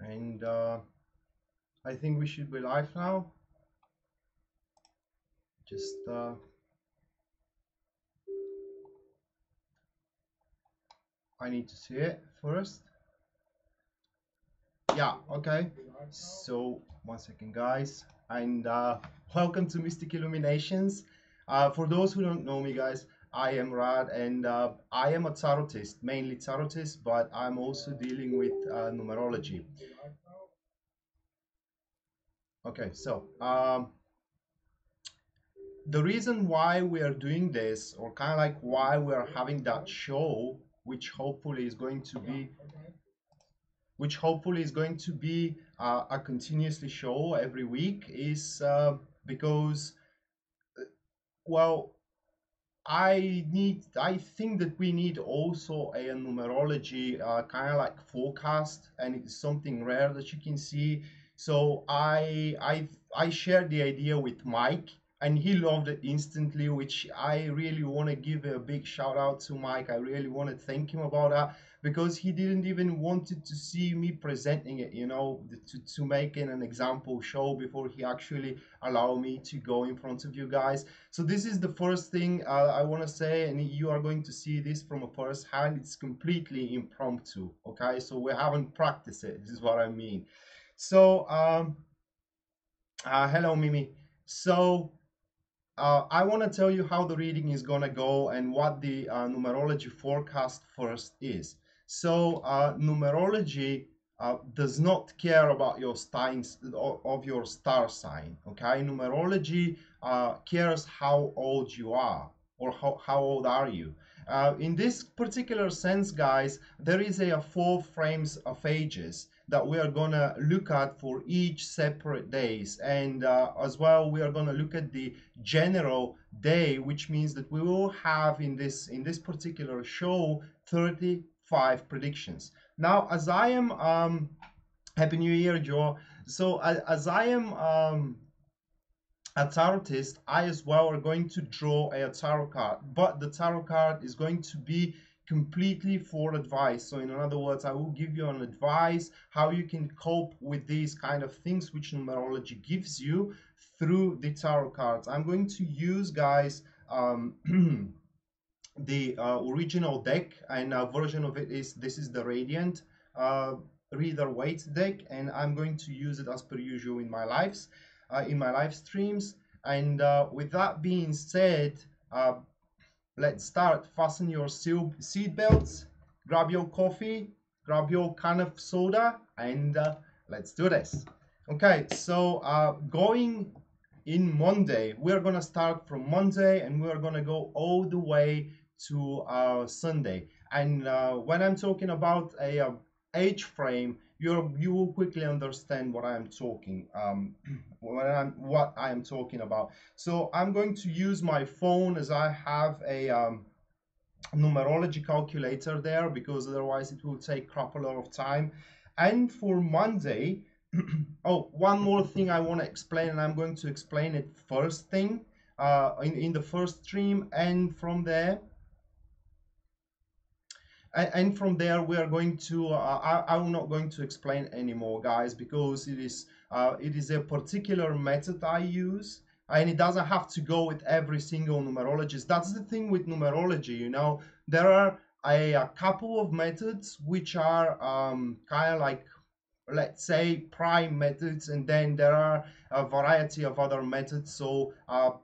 And I think we should be live now. Just I need to see it first. Yeah, okay. So 1 second, guys, and welcome to Mystic Illuminations. For those who don't know me, guys, I am Rad, and I am a tarotist, mainly tarotist, but I'm also dealing with numerology. Okay, so the reason why we are doing this, or kind of like why we are having that show, which hopefully is going to be a continuously show every week, is because, well, I think that we need also a numerology kind of like forecast, and it is something rare that you can see. So I shared the idea with Mike, and he loved it instantly, which I really want to give a big shout out to Mike. I really want to thank him about that, because he didn't even wanted to see me presenting it, to make it an example show before he actually allowed me to go in front of you guys. So this is the first thing I want to say, and you are going to see this from a first hand. It's completely impromptu, okay? So we haven't practiced it. This is what I mean. So hello, Mimi. So I want to tell you how the reading is going to go and what the numerology forecast first is. So numerology does not care about your signs of your star sign. Okay, numerology cares how old you are, or how old are you. In this particular sense, guys, there is a 4 frames of ages that we are gonna look at for each separate days, and as well we are gonna look at the general day, which means that we will have in this particular show 35 predictions. Now, as I am Happy New Year, Joe. So as I am a tarotist, I as well are going to draw a tarot card, but the tarot card is going to be completely for advice. So in other words, I will give you an advice how you can cope with these kind of things which numerology gives you through the tarot cards. I'm going to use, guys, the original deck, and a version of it is, this is the Radiant Reader Weight deck, and I'm going to use it as per usual in my lives, in my live streams. And with that being said, let's start. Fasten your seat belts, grab your coffee, grab your can of soda, and let's do this. Okay, so going in Monday, we're gonna start from Monday, and we're gonna go all the way to Sunday. And when I'm talking about a age frame, you will quickly understand what I am talking what I am talking about. So I'm going to use my phone, as I have a numerology calculator there, because otherwise it will take crap a lot of time. And for Monday, oh, one more thing I want to explain, and I'm going to explain it first thing in the first stream, and from there we are going to I'm not going to explain anymore, guys, because it is a particular method I use, and it doesn't have to go with every single numerologist. That's the thing with numerology, there are a couple of methods which are kind of like, let's say, prime methods, and then there are a variety of other methods. So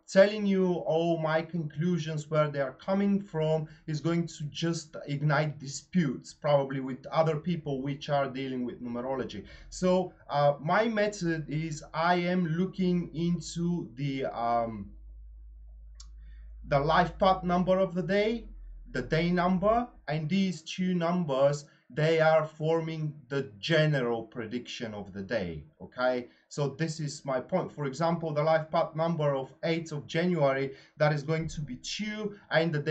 telling you all my conclusions, where they are coming from, is going to just ignite disputes probably with other people which are dealing with numerology. So my method is, I am looking into the life path number of the day, the day number, and these two numbers, they are forming the general prediction of the day. Okay, so this is my point. For example, the life path number of 8th of January, that is going to be 2, and the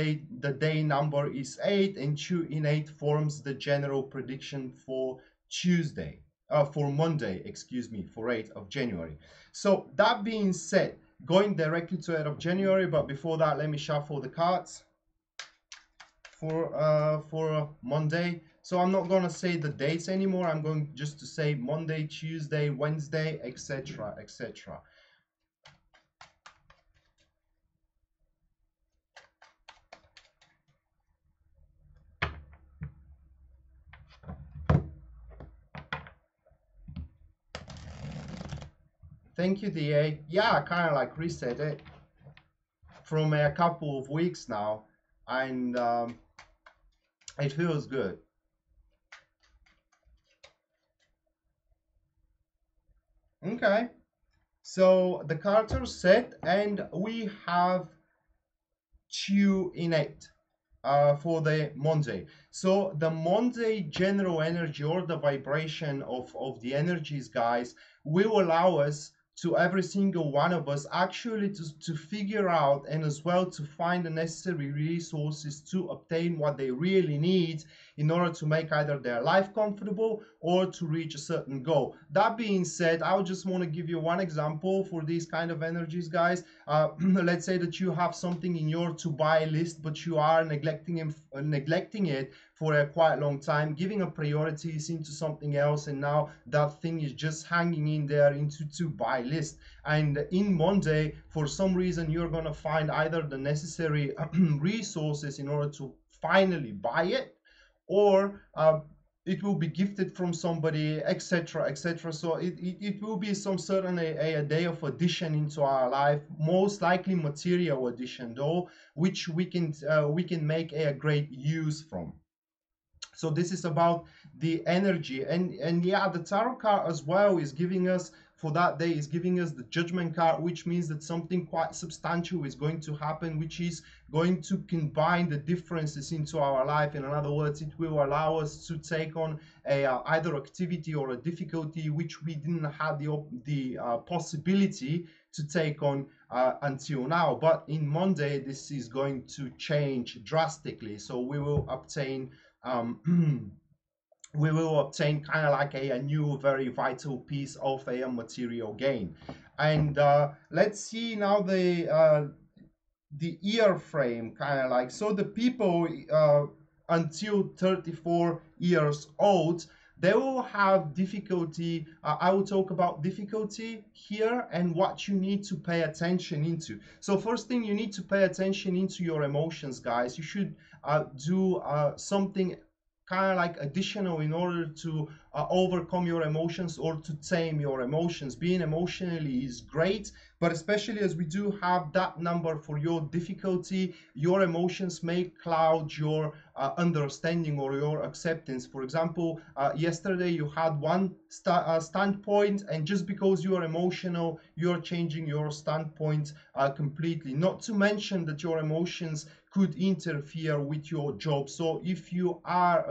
day number is 8, and 2 in 8 forms the general prediction for Monday, excuse me, for 8th of January. So that being said, going directly to 8th of January, but before that, let me shuffle the cards for Monday. So I'm not going to say the dates anymore. I'm going just to say Monday, Tuesday, Wednesday, etc., etc. Thank you, DA. Yeah, I kind of like reset it from a couple of weeks now, and it feels good. Okay, so the cards are set, and we have two in it for the Monday. So the Monday general energy or the vibration of the energies, guys, will allow us to every single one of us actually to figure out and as well to find the necessary resources to obtain what they really need in order to make either their life comfortable or to reach a certain goal. That being said, I would just want to give you one example for these kind of energies, guys. Let's say that you have something in your to buy list, but you are neglecting it for a quite long time, giving a priorities into something else, and now that thing is just hanging in there into to buy list. And in Monday, for some reason, you're gonna find either the necessary resources in order to finally buy it, or it will be gifted from somebody, etc., etc. So it will be some certain a day of addition into our life, most likely material addition though, which we can make a great use from. So this is about the energy, and yeah, the tarot card as well is giving us for that day is giving us the judgment card, which means that something quite substantial is going to happen, which is going to combine the differences into our life. In other words, it will allow us to take on a either activity or a difficulty which we didn't have the possibility to take on until now. But in Monday, this is going to change drastically. So we will obtain we will obtain kind of like a new very vital piece of a material gain. And let's see now the year frame, kind of like, so the people until 34 years old, they will have difficulty. I will talk about difficulty here and what you need to pay attention into. So first thing, you need to pay attention into your emotions, guys. You should do something kind of like additional in order to overcome your emotions or to tame your emotions. Being emotionally is great, but especially as we do have that number for your difficulty, your emotions may cloud your understanding or your acceptance. For example, yesterday you had one standpoint, and just because you are emotional, you're changing your standpoint completely. Not to mention that your emotions could interfere with your job. So if you are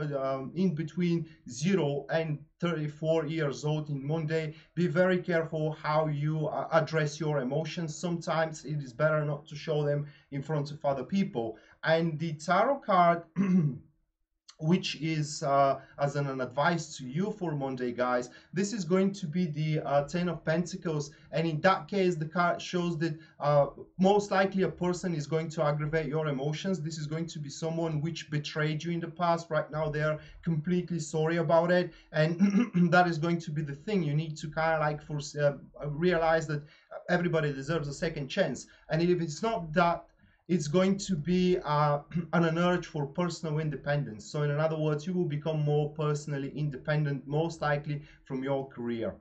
in between 0 and 34 years old in Monday, be very careful how you address your emotions. Sometimes it is better not to show them in front of other people. And the tarot card which is as an advice to you for Monday, guys, this is going to be the 10 of Pentacles. And in that case, the card shows that most likely a person is going to aggravate your emotions. This is going to be someone which betrayed you in the past. Right now, they're completely sorry about it. And that is going to be the thing. You need to kind of like realize that everybody deserves a second chance. And if it's not that, it's going to be an urge for personal independence. So in other words, you will become more personally independent, most likely from your career.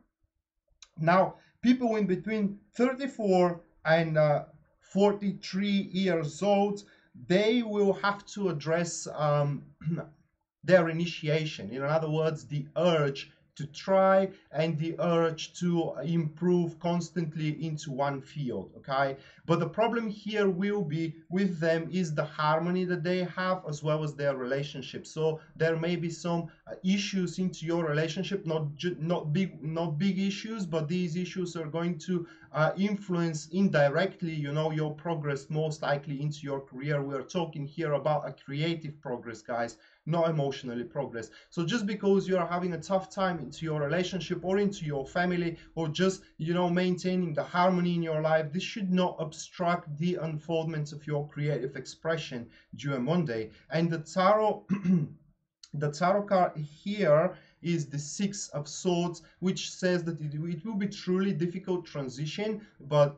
Now, people in between 34 and 43 years old, they will have to address their initiation. In other words, the urge to try and the urge to improve constantly into one field. Okay, but the problem here will be with them is the harmony that they have as well as their relationship. So there may be some issues into your relationship, not big issues, but these issues are going to influence indirectly, you know, your progress most likely into your career. We are talking here about a creative progress, guys, not emotionally progress. So just because you're having a tough time into your relationship or into your family, or just, you know, maintaining the harmony in your life, this should not obstruct the unfoldment of your creative expression during Monday. And the tarot The tarot card here is the Six of Swords, which says that it will be truly difficult transition, but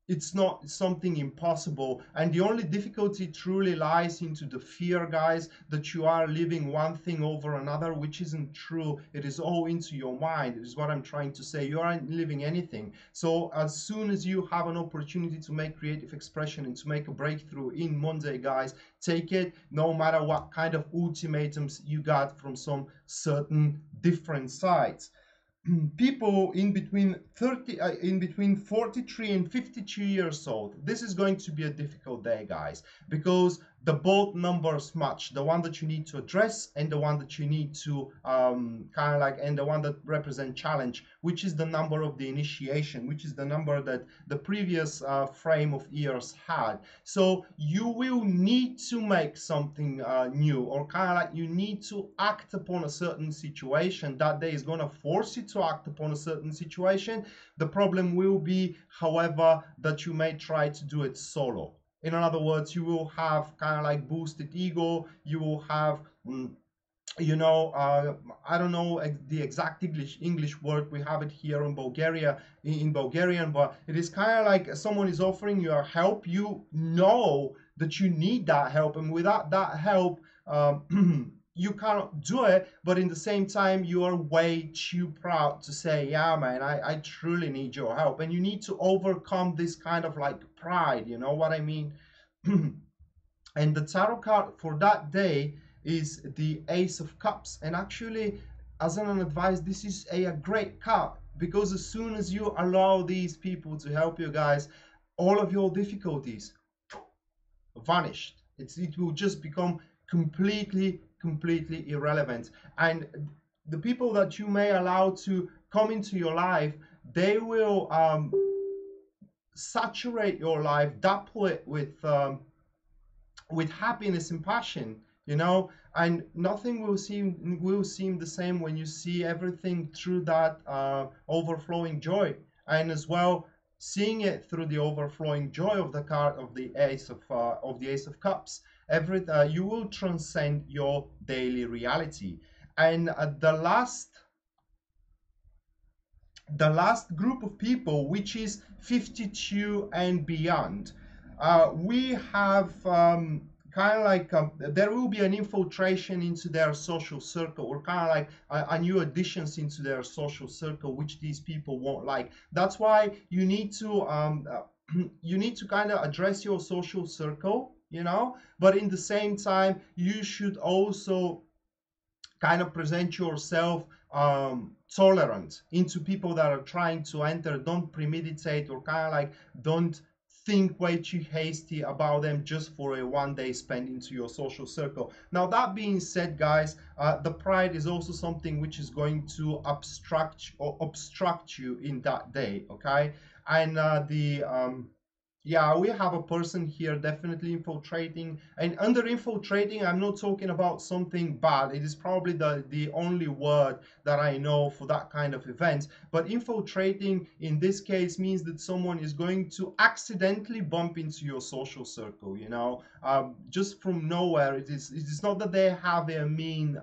it's not something impossible, and the only difficulty truly lies into the fear, guys, that you are living one thing over another, which isn't true. It is all into your mind. It is what I'm trying to say. You aren't living anything. So as soon as you have an opportunity to make creative expression and to make a breakthrough in Monday, guys, take it, no matter what kind of ultimatums you got from some certain different sides. People in between 43 and 52 years old, this is going to be a difficult day, guys, because the both numbers match, the one that you need to address and the one that you need to and the one that represent challenge, which is the number of the initiation, which is the number that the previous frame of years had. So you will need to make something new, or you need to act upon a certain situation. That day is going to force you to act upon a certain situation. The problem will be, however, that you may try to do it solo. In other words, you will have boosted ego. You will have I don't know the exact English word. We have it here in Bulgarian, but it is kind of like someone is offering you help. You know that you need that help, and without that help, you cannot do it. But in the same time, you are way too proud to say, yeah, man, I truly need your help, and you need to overcome this kind of like pride. You know what I mean? And the tarot card for that day is the Ace of Cups. And actually, as an advice, this is a great card, because as soon as you allow these people to help you, guys, all of your difficulties vanished. It will just become completely irrelevant. And the people that you may allow to come into your life, they will saturate your life, double it with happiness and passion, and nothing will seem the same when you see everything through that overflowing joy, and as well seeing it through the overflowing joy of the card of the Ace of Cups. You will transcend your daily reality. And the last group of people, which is 52 and beyond, we have there will be an infiltration into their social circle, or a new additions into their social circle, which these people won't like. That's why you need to kind of address your social circle, but in the same time, you should also kind of present yourself tolerant into people that are trying to enter. Don't premeditate, or don't think way too hasty about them just for a one day spent into your social circle. Now, that being said, guys, the pride is also something which is going to obstruct you in that day, okay? And yeah, we have a person here definitely infiltrating. And under infiltrating, I'm not talking about something bad. It is probably the only word that I know for that kind of event. But infiltrating in this case means that someone is going to accidentally bump into your social circle, just from nowhere. It is not that they have a mean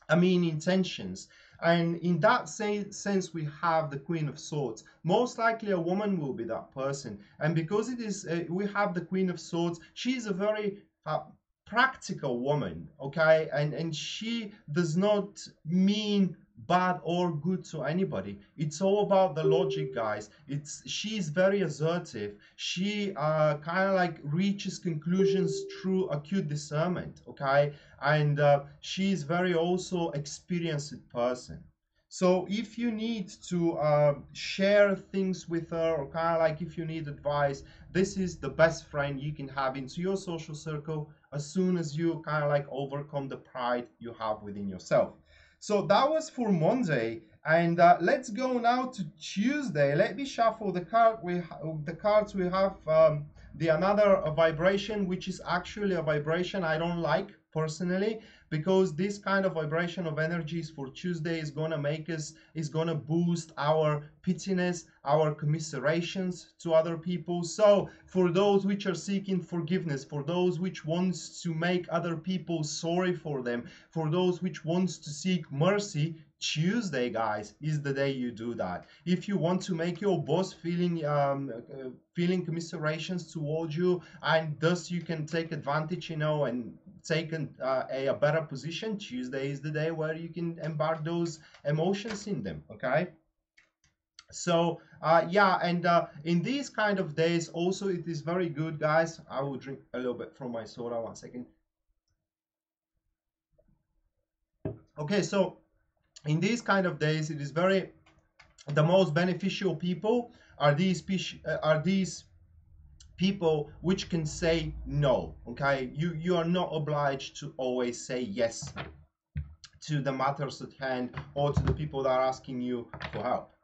intentions. And in that sense, we have the Queen of Swords. Most likely a woman will be that person. And because it is, we have the Queen of Swords, she is a very practical woman, okay? And she does not mean bad or good to anybody. It's all about the logic, guys. She's very assertive. She reaches conclusions through acute discernment, okay? And she's very also experienced person. So if you need to share things with her, or if you need advice, this is the best friend you can have into your social circle as soon as you overcome the pride you have within yourself. So that was for Monday, and let's go now to Tuesday. Let me shuffle the cards we have. The another vibration, which is actually a vibration I don't like personally, because this kind of vibration of energies for Tuesday is gonna make us, is gonna boost our pittiness, our commiserations to other people. So for those which are seeking forgiveness, for those which wants to make other people sorry for them, for those which wants to seek mercy, Tuesday, guys, is the day you do that. If you want to make your boss feeling commiserations towards you, and thus you can take advantage, you know, and take a better position, Tuesday is the day where you can embark those emotions in them. Okay. So yeah, and in these kind of days also it is very good, guys. I will drink a little bit from my soda, 1 second. Okay, so in these kind of days it is very, the most beneficial people are these people which can say no. Okay, you are not obliged to always say yes to the matters at hand or to the people that are asking you for help.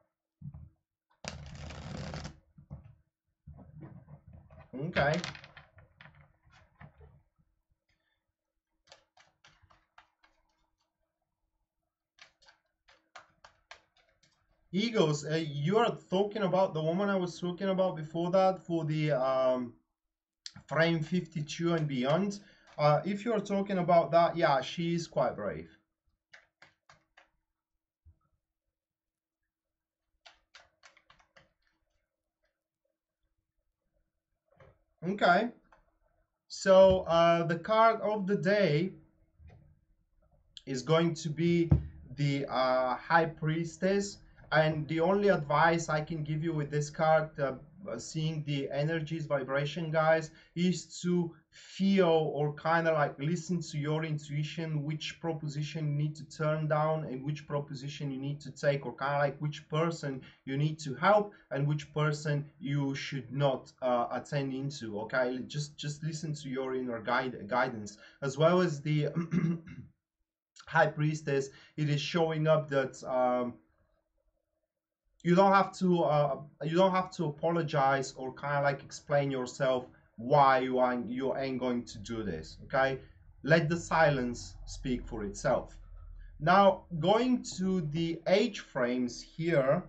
Okay. Egos, you are talking about the woman I was talking about before that, for the frame 52 and beyond. If you're talking about that, yeah, she is quite brave. Okay, so the card of the day is going to be the High Priestess, and the only advice I can give you with this card, seeing the energies vibration, guys, is to feel or kind of like listen to your intuition, which proposition you need to turn down and which proposition you need to take, or kind of like which person you need to help and which person you should not attend into. Okay, just listen to your inner guidance, as well as the High Priestess. It is showing up that you don't have to apologize or kind of like explain yourself why you ain't going to do this. Okay, let the silence speak for itself. Now, going to the age frames here.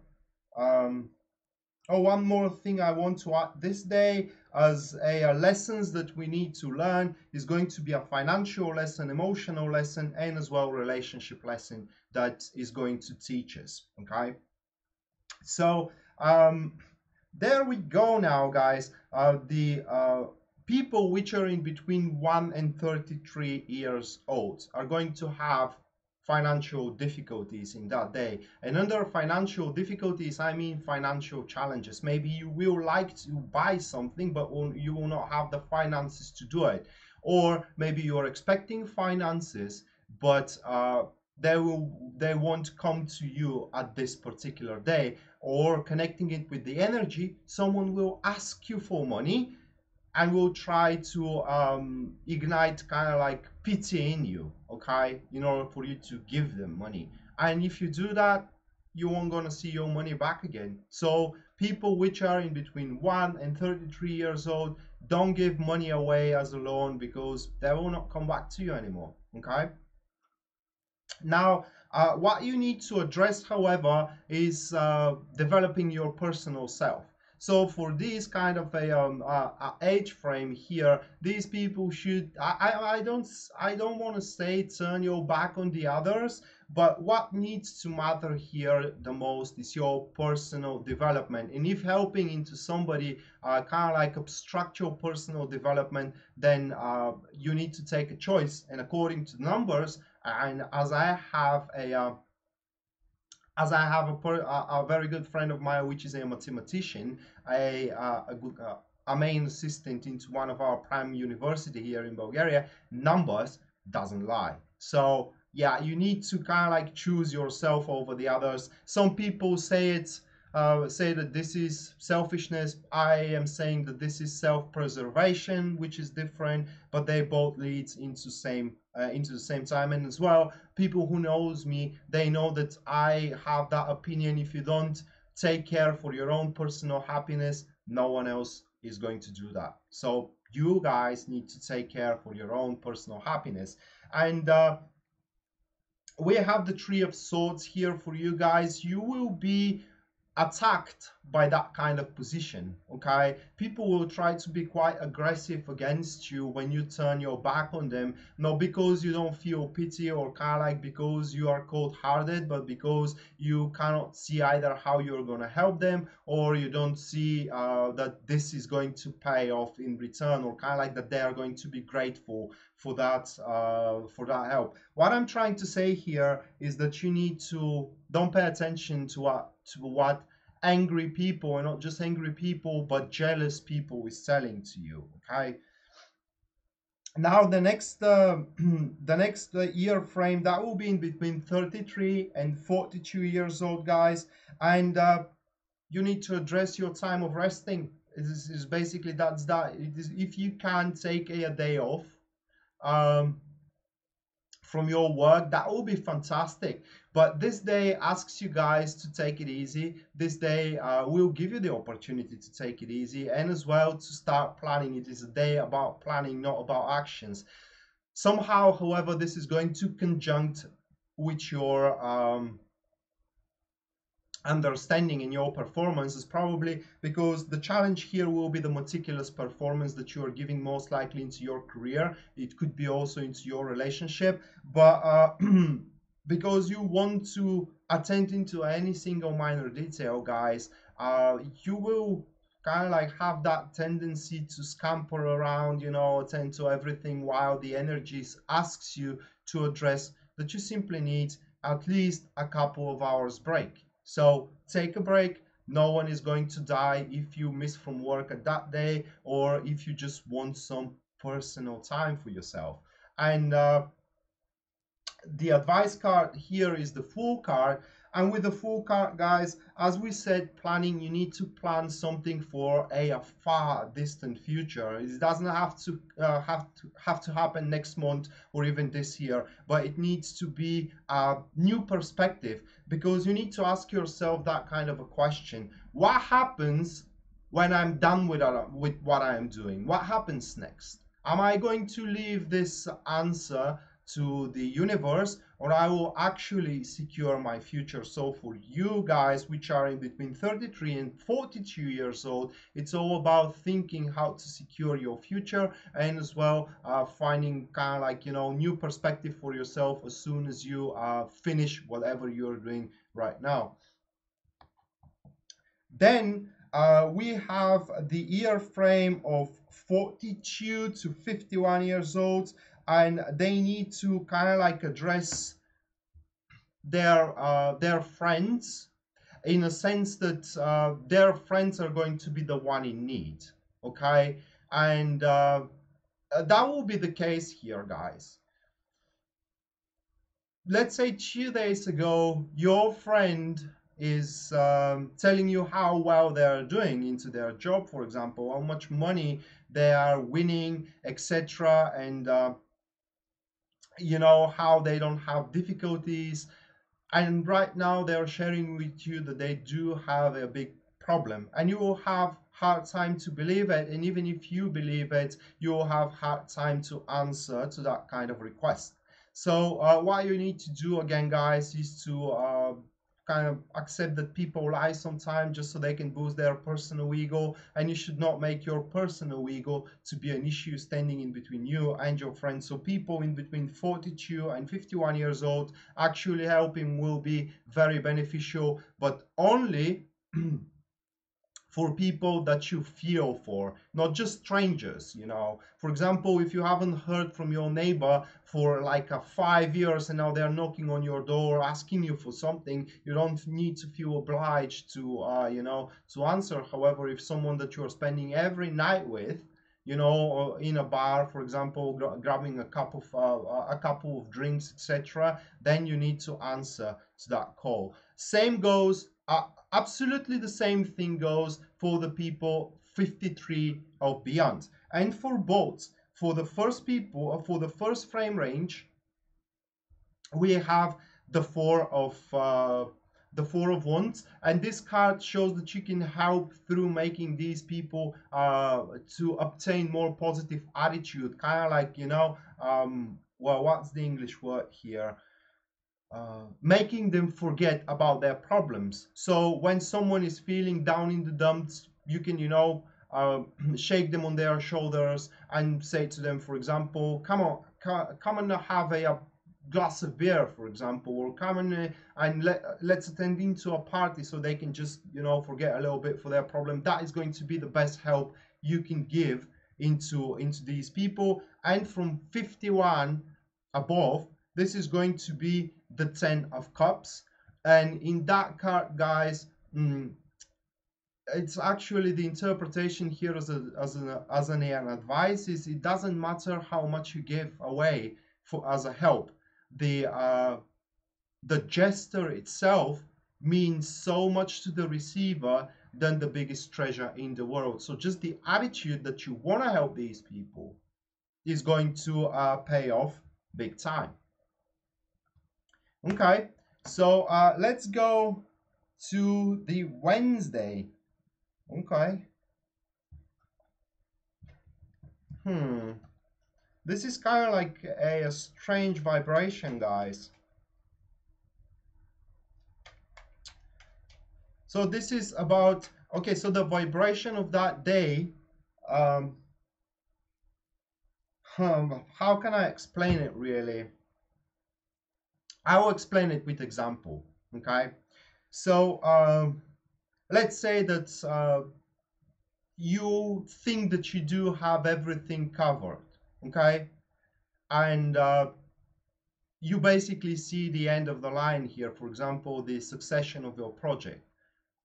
Oh, one more thing I want to add this day as a lessons that we need to learn is going to be a financial lesson, emotional lesson, and as well relationship lesson that is going to teach us. Okay, so there we go now, guys. The people which are in between 1 and 33 years old are going to have financial difficulties in that day. And under financial difficulties, I mean financial challenges. Maybe you will like to buy something, but you will not have the finances to do it. Or maybe you're expecting finances, but they won't come to you at this particular day. Or connecting it with the energy, someone will ask you for money and will try to ignite kind of like pity in you, okay, in order for you to give them money. And if you do that, you won't gonna see your money back again. So people which are in between 1 and 33 years old, don't give money away as a loan, because they will not come back to you anymore. Okay, now what you need to address, however, is developing your personal self. So for this kind of a age frame here, these people should, I don't want to say turn your back on the others, but what needs to matter here the most is your personal development. And if helping into somebody kind of like obstruct your personal development, then you need to take a choice. And according to numbers, and as I have a very good friend of mine, which is a mathematician, a main assistant into one of our prime university here in Bulgaria, numbers doesn't lie. So yeah, you need to kind of like choose yourself over the others. Some people say that this is selfishness. I am saying that this is self-preservation, which is different, but they both lead into the same time. And as well, people who knows me, they know that I have that opinion. If you don't take care for your own personal happiness, no one else is going to do that. So you guys need to take care for your own personal happiness. And we have the Three of Swords here for you guys. You will be attacked by that kind of position. Okay, people will try to be quite aggressive against you when you turn your back on them, not because you don't feel pity or kind of like because you are cold-hearted, but because you cannot see either how you're going to help them, or you don't see that this is going to pay off in return, or kind of like that they are going to be grateful for that help. What I'm trying to say here is that you need to don't pay attention to what angry people, and not just angry people, but jealous people is telling to you. Okay. Now the next the next year frame, that will be in between 33 and 42 years old, guys, and you need to address your time of resting. Is basically that's that. It is, if you can take a day off um, from your work, that will be fantastic. But this day asks you guys to take it easy. This day will give you the opportunity to take it easy, and as well to start planning. It is a day about planning, not about actions. Somehow, however, this is going to conjunct with your understanding in your performance, is probably because the challenge here will be the meticulous performance that you are giving, most likely into your career. It could be also into your relationship, but because you want to attend into any single minor detail, guys, you will kind of like have that tendency to scamper around, you know, attend to everything, while the energies asks you to address that you simply need at least a couple of hours break. So take a break. No one is going to die if you miss from work at that day, or if you just want some personal time for yourself. And the advice card here is the Fool card. And with the Fool card, guys, as we said, planning, you need to plan something for a far distant future. It doesn't have to happen next month or even this year, but it needs to be a new perspective, because you need to ask yourself that kind of a question: what happens when I'm done with what I am doing? What happens next? Am I going to leave this answer to the universe, or I will actually secure my future? So for you guys which are in between 33 and 42 years old, it's all about thinking how to secure your future, and as well finding kind of like, you know, new perspective for yourself as soon as you finish whatever you're doing right now. Then we have the year frame of 42 to 51 years old, and they need to kind of like address their friends, in a sense that their friends are going to be the one in need. Okay, and that will be the case here, guys. Let's say 2 days ago, your friend is telling you how well they are doing into their job, for example, how much money they are winning, etc., and you know, how they don't have difficulties. And right now they're sharing with you that they do have a big problem, and you will have hard time to believe it, and even if you believe it, you will have hard time to answer to that kind of request. So what you need to do again, guys, is to kind of accept that people lie sometimes just so they can boost their personal ego, and you should not make your personal ego to be an issue standing in between you and your friends. So people in between 42 and 51 years old, actually helping will be very beneficial, but only for people that you feel for, not just strangers, you know. For example, if you haven't heard from your neighbor for like 5 years, and now they're knocking on your door asking you for something, you don't need to feel obliged to you know, to answer. However, if someone that you're spending every night with, you know, in a bar, for example, grabbing a couple of drinks, etc., then you need to answer to that call. Same goes, absolutely the same thing goes for the people 53 or beyond. And for both, for the first people, for the first frame range, we have the four of wands, and this card shows that you can help through making these people to obtain more positive attitude, kind of like, you know, well, what's the English word here? Making them forget about their problems. So when someone is feeling down in the dumps, you can, shake them on their shoulders and say to them, for example, come on, come and have a glass of beer, for example, or come and let's attend into a party so they can just, forget a little bit for their problem. That is going to be the best help you can give into these people. And from 51 above, this is going to be the 10 of cups, and in that card, guys, it's actually the interpretation here as an advice is it doesn't matter how much you give away for as a help. The gesture itself means so much to the receiver than the biggest treasure in the world. So just the attitude that you want to help these people is going to pay off big time. Okay, so let's go to the Wednesday. Okay. This is kind of like a strange vibration, guys. So this is about, okay, so the vibration of that day, how can I explain it really? I will explain it with example, okay? So let's say that you think that you do have everything covered, okay? And you basically see the end of the line here, for example, the succession of your project.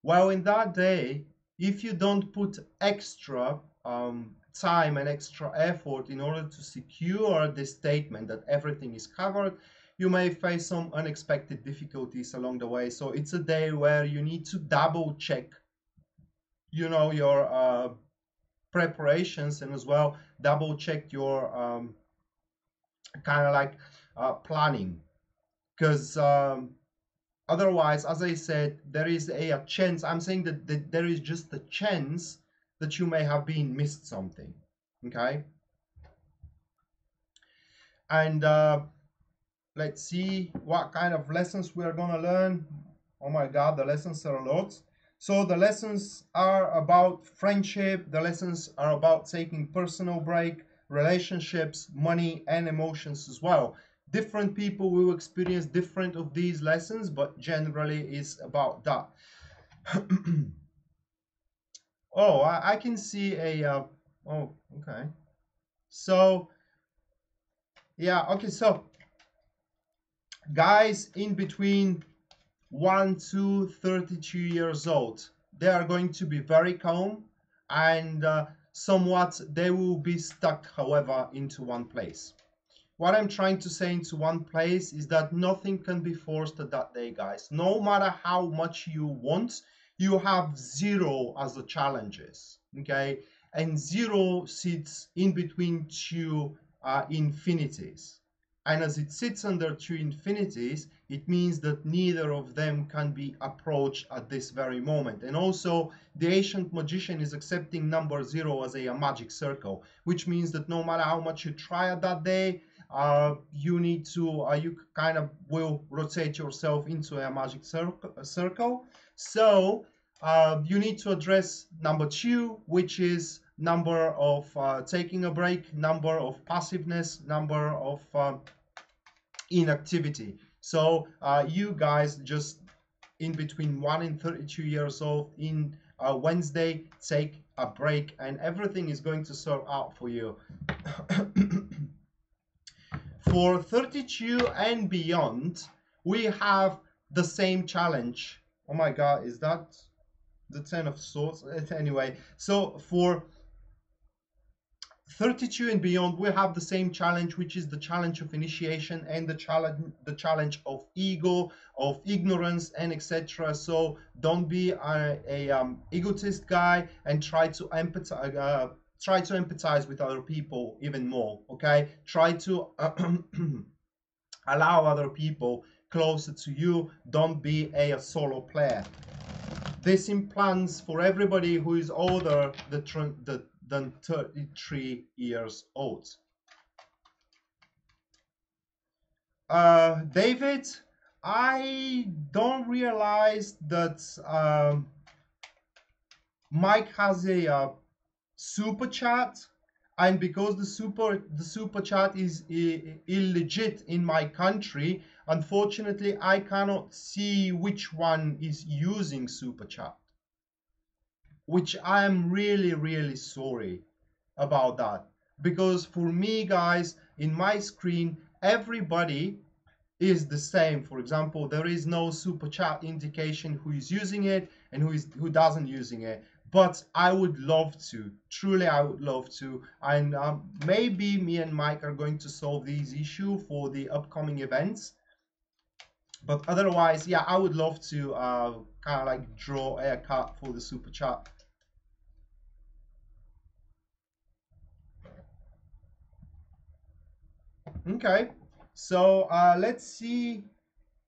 Well, in that day, if you don't put extra time and extra effort in order to secure the statement that everything is covered, you may face some unexpected difficulties along the way. So it's a day where you need to double check, your preparations, and as well double check your kind of like planning, because otherwise, as I said, there is a chance. I'm saying that there is just a chance that you may have been missed something. Okay. And let's see what kind of lessons we are going to learn. Oh my God, the lessons are a lot. So the lessons are about friendship. The lessons are about taking personal break, relationships, money, and emotions as well. Different people will experience different of these lessons, but generally it's about that. Oh, I can see a, oh, okay. So, yeah, okay, so guys in between 1 to 32 years old, they are going to be very calm, and somewhat they will be stuck, however, into one place. What I'm trying to say into one place is that nothing can be forced at that day, guys. No matter how much you want, you have 0 as the challenges, okay? And 0 sits in between 2 infinities. And as it sits under 2 infinities, it means that neither of them can be approached at this very moment. And also, the ancient magician is accepting number 0 as a magic circle, which means that no matter how much you try at that day, you need to, you kind of will rotate yourself into a magic circle. So you need to address number 2, which is number of taking a break, number of passiveness, number of inactivity. So you guys just in between 1 and 32 years old in Wednesday, take a break, and everything is going to sort out for you. For 32 and beyond, we have the same challenge. Oh my God, is that the 10 of swords? Anyway, so for 32 and beyond, we have the same challenge, which is the challenge of initiation and the challenge of ego, of ignorance, and etc. So don't be a egotist guy and try to empathize with other people even more. Okay, try to allow other people closer to you. Don't be a solo player. This implants for everybody who is older than 33 years old. David, I don't realize that Mike has a super chat, and because the super chat is illegit in my country, unfortunately I cannot see which one is using super chat, which I am really sorry about that, because for me, guys, in my screen everybody is the same. For example, there is no super chat indication who is using it and who doesn't using it. But I would love to, truly I would love to, and maybe me and Mike are going to solve these issue for the upcoming events. But otherwise, yeah, I would love to kind of like draw a card for the super chat. Okay, so let's see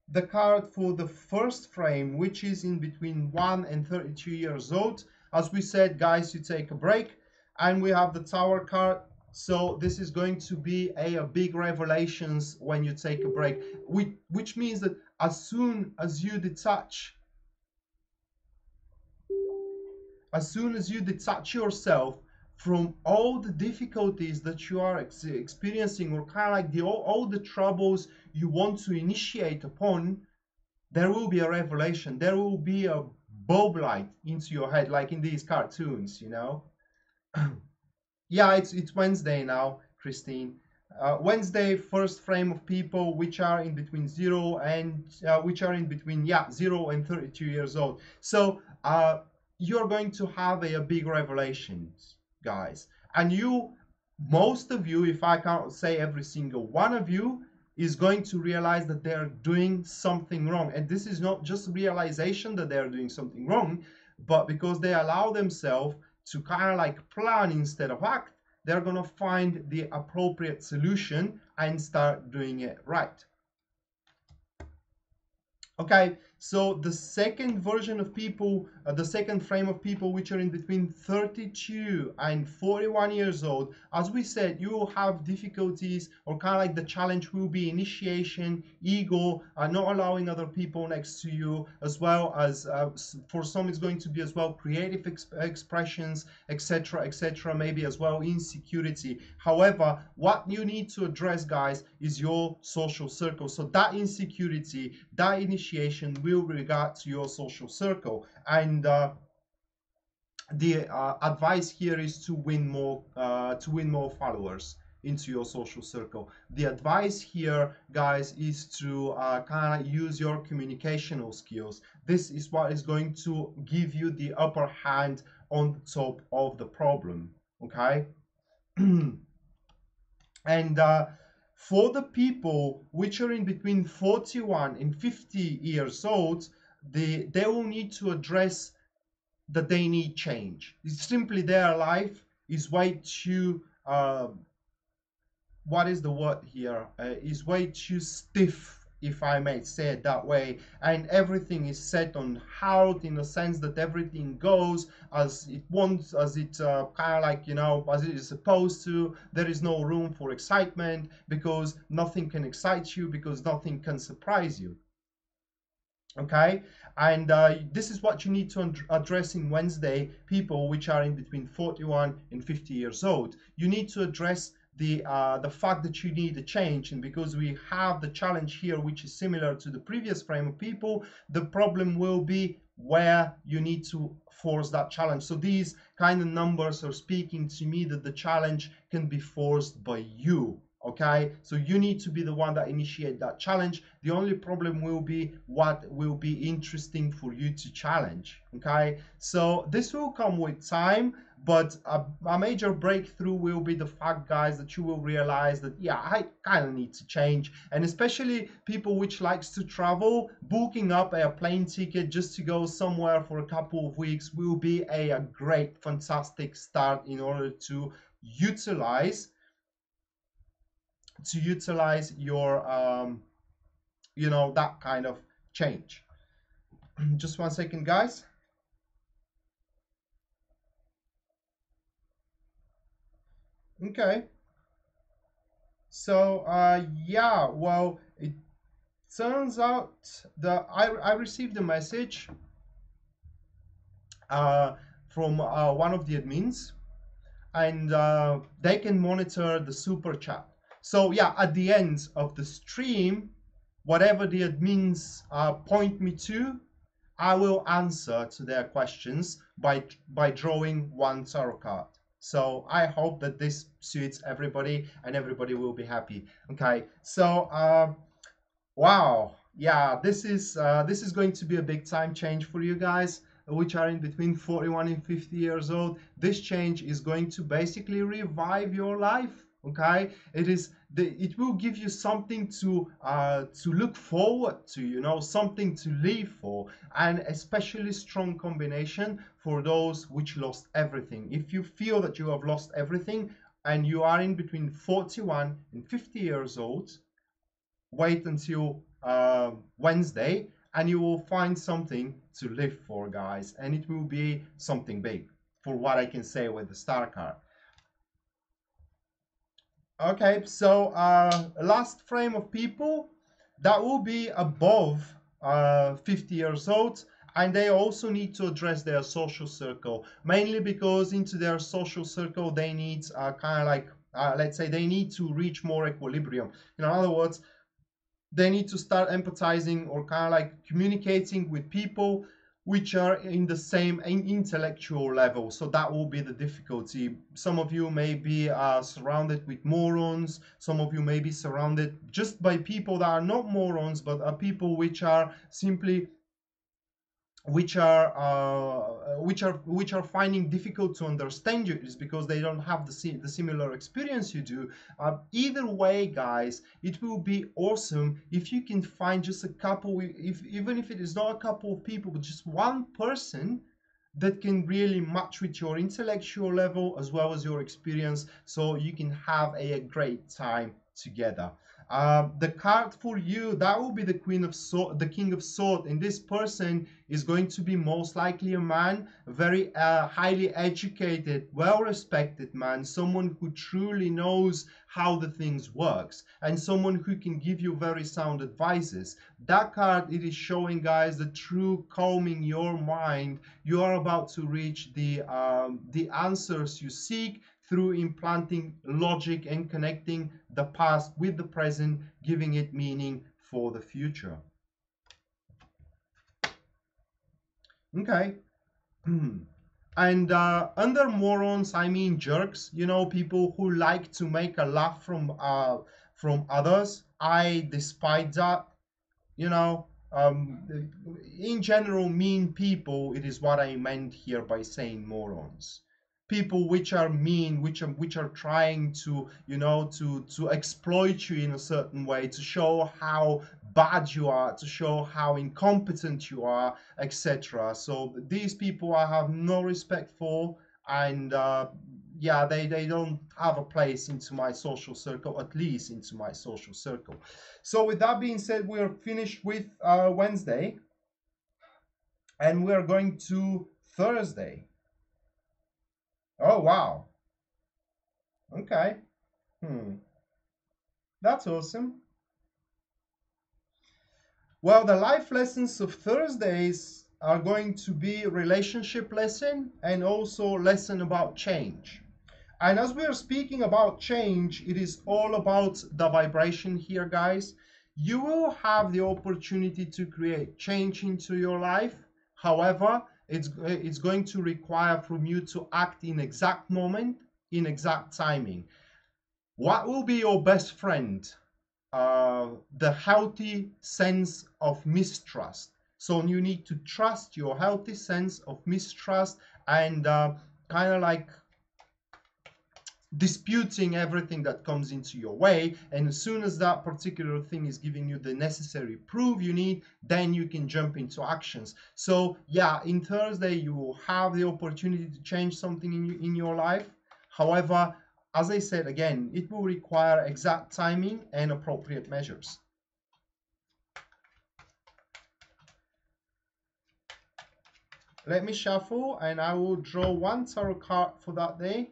the card for the first frame, which is in between 1 and 32 years old. As we said, guys, you take a break, and we have the Tower card. So this is going to be a big revelations when you take a break, which means that as soon as you detach, yourself from all the difficulties that you are experiencing, or kind of like all the troubles you want to initiate upon, there will be a revelation. There will be a bulb light into your head, like in these cartoons, you know. Yeah, it's Wednesday now, Christine. Wednesday, first frame of people which are in between 0 and 32 years old. So you're going to have a big revelations, guys. And most of you, if I can't say every single one of you, is going to realize that they're doing something wrong. And this is not just realization that they're doing something wrong, but because they allow themselves to kind of like plan instead of act, they're going to find the appropriate solution and start doing it right. Okay, so the second version of people, the second frame of people which are in between 32 and 41 years old, as we said, you will have difficulties, or kind of like the challenge will be initiation, ego, not allowing other people next to you, as well as for some it's going to be as well creative expressions, etc., etc., maybe as well insecurity. However, what you need to address, guys, is your social circle. So that insecurity, that initiation will regard to your social circle, and the advice here is to win more followers into your social circle. The advice here, guys, is to kind of use your communicational skills. This is what is going to give you the upper hand on top of the problem. Okay. And for the people which are in between 41 and 50 years old, they will need to address that they need change. It's simply their life is way too what is the word here? Is way too stiff, if I may say it that way, and everything is set on how, in the sense that everything goes as it wants, as it kind of like, you know, as it is supposed to. There is no room for excitement, because nothing can excite you, because nothing can surprise you. Okay, and this is what you need to address in Wednesday, people which are in between 41 and 50 years old. You need to address the fact that you need a change, and because we have the challenge here which is similar to the previous frame of people, the problem will be where you need to force that challenge. So these kind of numbers are speaking to me that the challenge can be forced by you. Okay, so you need to be the one that initiate that challenge. The only problem will be what will be interesting for you to challenge. Okay, so this will come with time, but a major breakthrough will be the fact, guys, that you will realize that, yeah, I kind of need to change. And especially people which likes to travel, booking up a plane ticket just to go somewhere for a couple of weeks will be a great, fantastic start in order to utilize your you know, that kind of change. Just 1 second, guys. Okay, so yeah, well, turns out that I received a message from one of the admins, and they can monitor the super chat. So yeah, at the end of the stream, whatever the admins point me to, I will answer to their questions by drawing one tarot card. So I hope that this suits everybody and everybody will be happy. Okay, so wow, yeah, this is going to be a big time change for you guys, which are in between 41 and 50 years old. This change is going to basically revive your life. Okay, it will give you something to look forward to, you know, something to live for, and especially strong combination for those which lost everything. If you feel that you have lost everything and you are in between 41 and 50 years old, wait until Wednesday and you will find something to live for, guys, and it will be something big, for what I can say with the star card. Okay, so last frame of people that will be above 50 years old, and they also need to address their social circle, mainly because into their social circle they need kind of like let's say they need to reach more equilibrium. In other words, they need to start empathizing or kind of like communicating with people which are in the same intellectual level. So that will be the difficulty. Some of you may be surrounded with morons. Some of you may be surrounded just by people that are not morons, but are people which are simply which are finding difficult to understand you, is because they don't have the similar experience you do. Either way, guys, it will be awesome if you can find just a couple, even if it is not a couple of people, but just one person that can really match with your intellectual level as well as your experience, so you can have a great time together. The card for you, that will be the the King of Swords, and this person is going to be most likely a man, very highly educated, well-respected man, someone who truly knows how the things works, and someone who can give you very sound advices. That card, it is showing, guys, the true calming your mind. You are about to reach the answers you seek through implanting logic and connecting the past with the present, giving it meaning for the future. Okay. And under morons, I mean jerks. You know, people who like to make a laugh from others. I despise that. You know, in general, mean people. It is what I meant here by saying morons. People which are mean, which are trying to, you know, to exploit you in a certain way, to show how bad you are, to show how incompetent you are, etc. So these people I have no respect for, and yeah, they don't have a place into my social circle, at least into my social circle. So with that being said, we are finished with Wednesday, and we are going to Thursday. Oh, wow. Okay. That's awesome. Well, the life lessons of Thursdays are going to be relationship lesson and also lesson about change. And as we are speaking about change, it is all about the vibration here, guys. You will have the opportunity to create change into your life. However, it's going to require from you to act in exact moment, in exact timing. What will be your best friend? The healthy sense of mistrust. So you need to trust your healthy sense of mistrust, and kind of like disputing everything that comes into your way. And as soon as that particular thing is giving you the necessary proof you need, then you can jump into actions. So yeah, in Thursday you will have the opportunity to change something in your life. However, as I said again, it will require exact timing and appropriate measures. Let me shuffle and I will draw one tarot card for that day.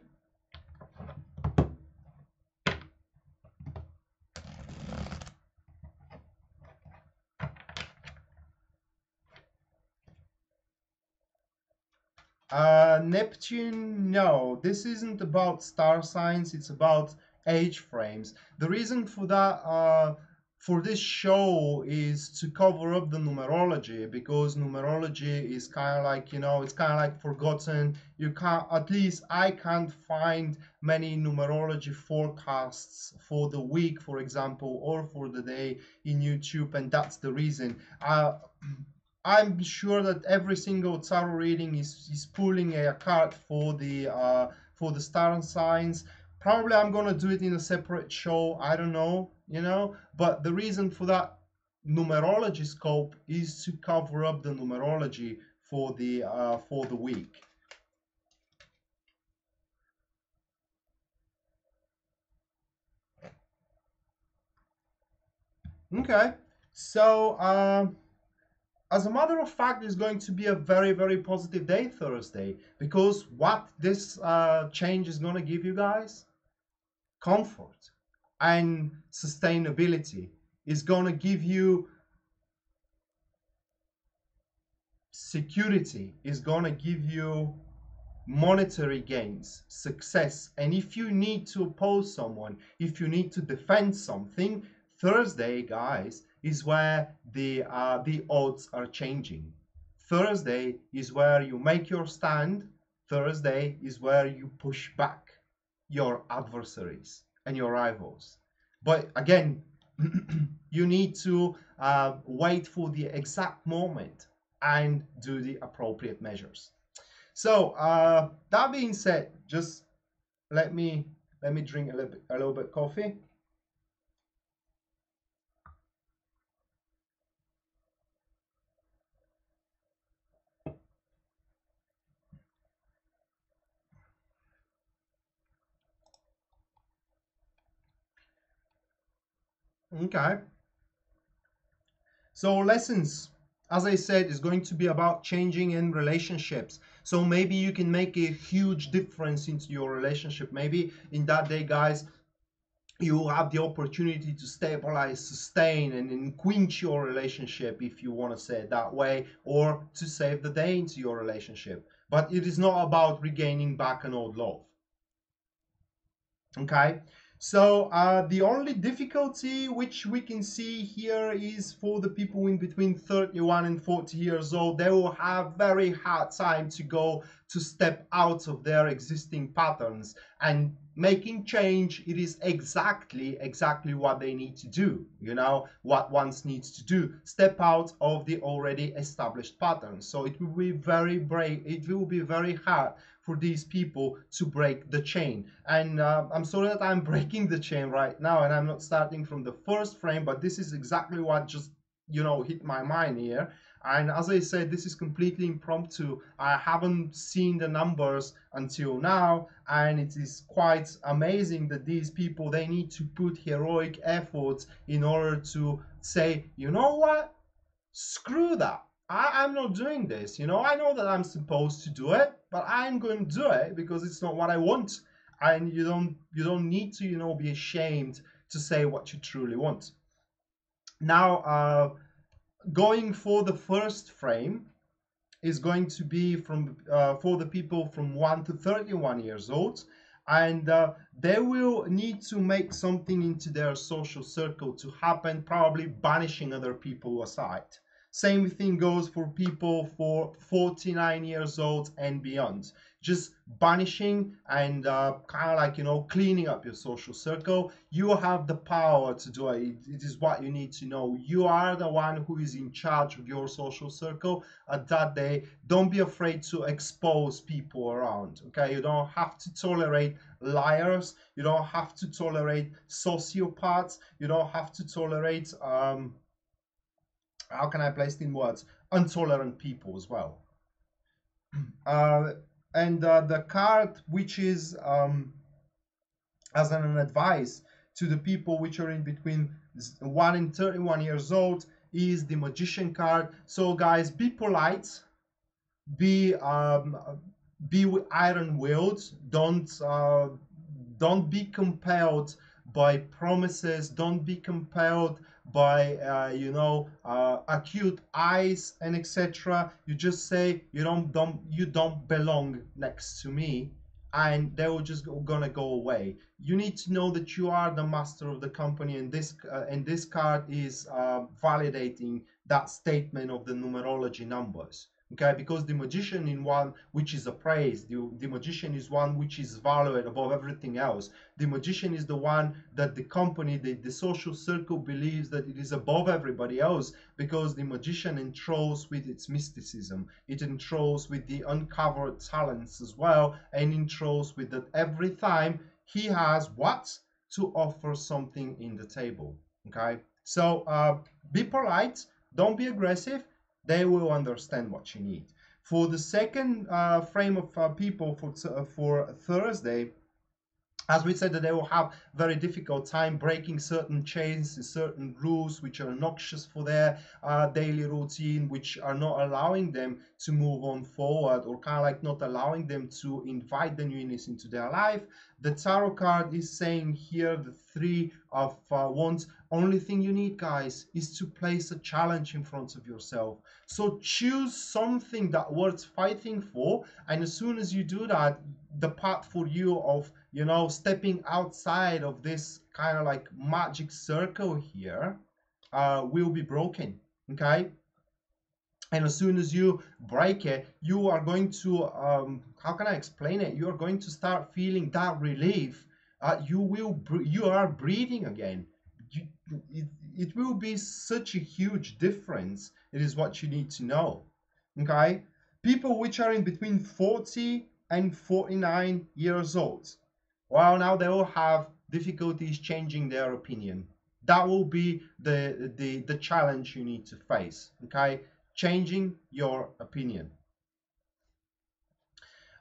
Neptune, no, this isn't about star signs, it's about age frames. The reason for that, for this show is to cover up the numerology, because numerology is kind of like, it's kind of like forgotten. You can't, at least I can't find many numerology forecasts for the week, for example, or for the day in YouTube, and that's the reason. I'm sure that every single tarot reading is pulling a card for the star signs. Probably I'm gonna do it in a separate show. I don't know, But the reason for that numerology scope is to cover up the numerology for the week. Okay, so. As a matter of fact, it's going to be a very, very positive day Thursday, because what this change is going to give you guys, comfort and sustainability, is going to give you security, is going to give you monetary gains, success. And if you need to oppose someone, if you need to defend something, Thursday, guys, is where the odds are changing. Thursday is where you make your stand. Thursday is where you push back your adversaries and your rivals. But again, you need to wait for the exact moment and do the appropriate measures. So that being said, just let me drink a little bit coffee. Okay. So lessons, as I said, is going to be about changing in relationships. So maybe you can make a huge difference into your relationship. Maybe in that day, guys, you have the opportunity to stabilize, sustain, and quench your relationship, if you want to say it that way, or to save the day into your relationship. But it is not about regaining back an old love. Okay, so the only difficulty which we can see here is for the people in between 31 and 40 years old. They will have very hard time to go to step out of their existing patterns, and making change, it is exactly what they need to do, what one needs to do, step out of the already established patterns. So it will be very brave, it will be very hard for these people to break the chain. And I'm sorry that I'm breaking the chain right now, and I'm not starting from the first frame, but this is exactly what just hit my mind here. And as I said, this is completely impromptu. I haven't seen the numbers until now, and it is quite amazing that these people, they need to put heroic efforts in order to say, you know what, screw that, I'm not doing this. I know that I'm supposed to do it, but I'm going to do it because it's not what I want. And you don't need to be ashamed to say what you truly want. Now going for the first frame is going to be from for the people from 1 to 31 years old, and they will need to make something into their social circle to happen, probably banishing other people aside. Same thing goes for people for 49 years old and beyond. Just banishing and kind of like, cleaning up your social circle. You have the power to do it. It is what you need to know. You are the one who is in charge of your social circle at that day. Don't be afraid to expose people around. Okay, you don't have to tolerate liars. You don't have to tolerate sociopaths. You don't have to tolerate how can I place it in words, intolerant people as well. And the card which is as an advice to the people which are in between 1 and 31 years old is the Magician card. So guys, be polite, be iron-willed. Don't be compelled by promises. Don't be compelled by acute eyes and etc. You just say you don't belong next to me, and they will just gonna go away. You need to know that you are the master of the company, and this card is validating that statement of the numerology numbers. Okay, because the magician in one which is appraised, the magician is one which is valued above everything else. The magician is the one that the company, the social circle believes that it is above everybody else, because the magician enthralls with its mysticism, it enthralls with the uncovered talents as well, and enthralls with that every time he has what to offer something in the table. Okay, so be polite, don't be aggressive, they will understand what you need. For the second frame of people for Thursday, as we said, that they will have very difficult time breaking certain chains, certain rules which are noxious for their daily routine, which are not allowing them to move on forward, or kind of like not allowing them to invite the newness into their life. The tarot card is saying here, the Three of Wands, only thing you need, guys, is to place a challenge in front of yourself. So choose something that worth fighting for, and as soon as you do that, the path for you of stepping outside of this kind of like magic circle here will be broken. Okay, and as soon as you break it, you are going to how can I explain it, you are going to start feeling that relief. You are breathing again. you, it will be such a huge difference. It is what you need to know. Okay, people which are in between 40 and 49 years old, well, now they will have difficulties changing their opinion. That will be the challenge you need to face. Okay, changing your opinion.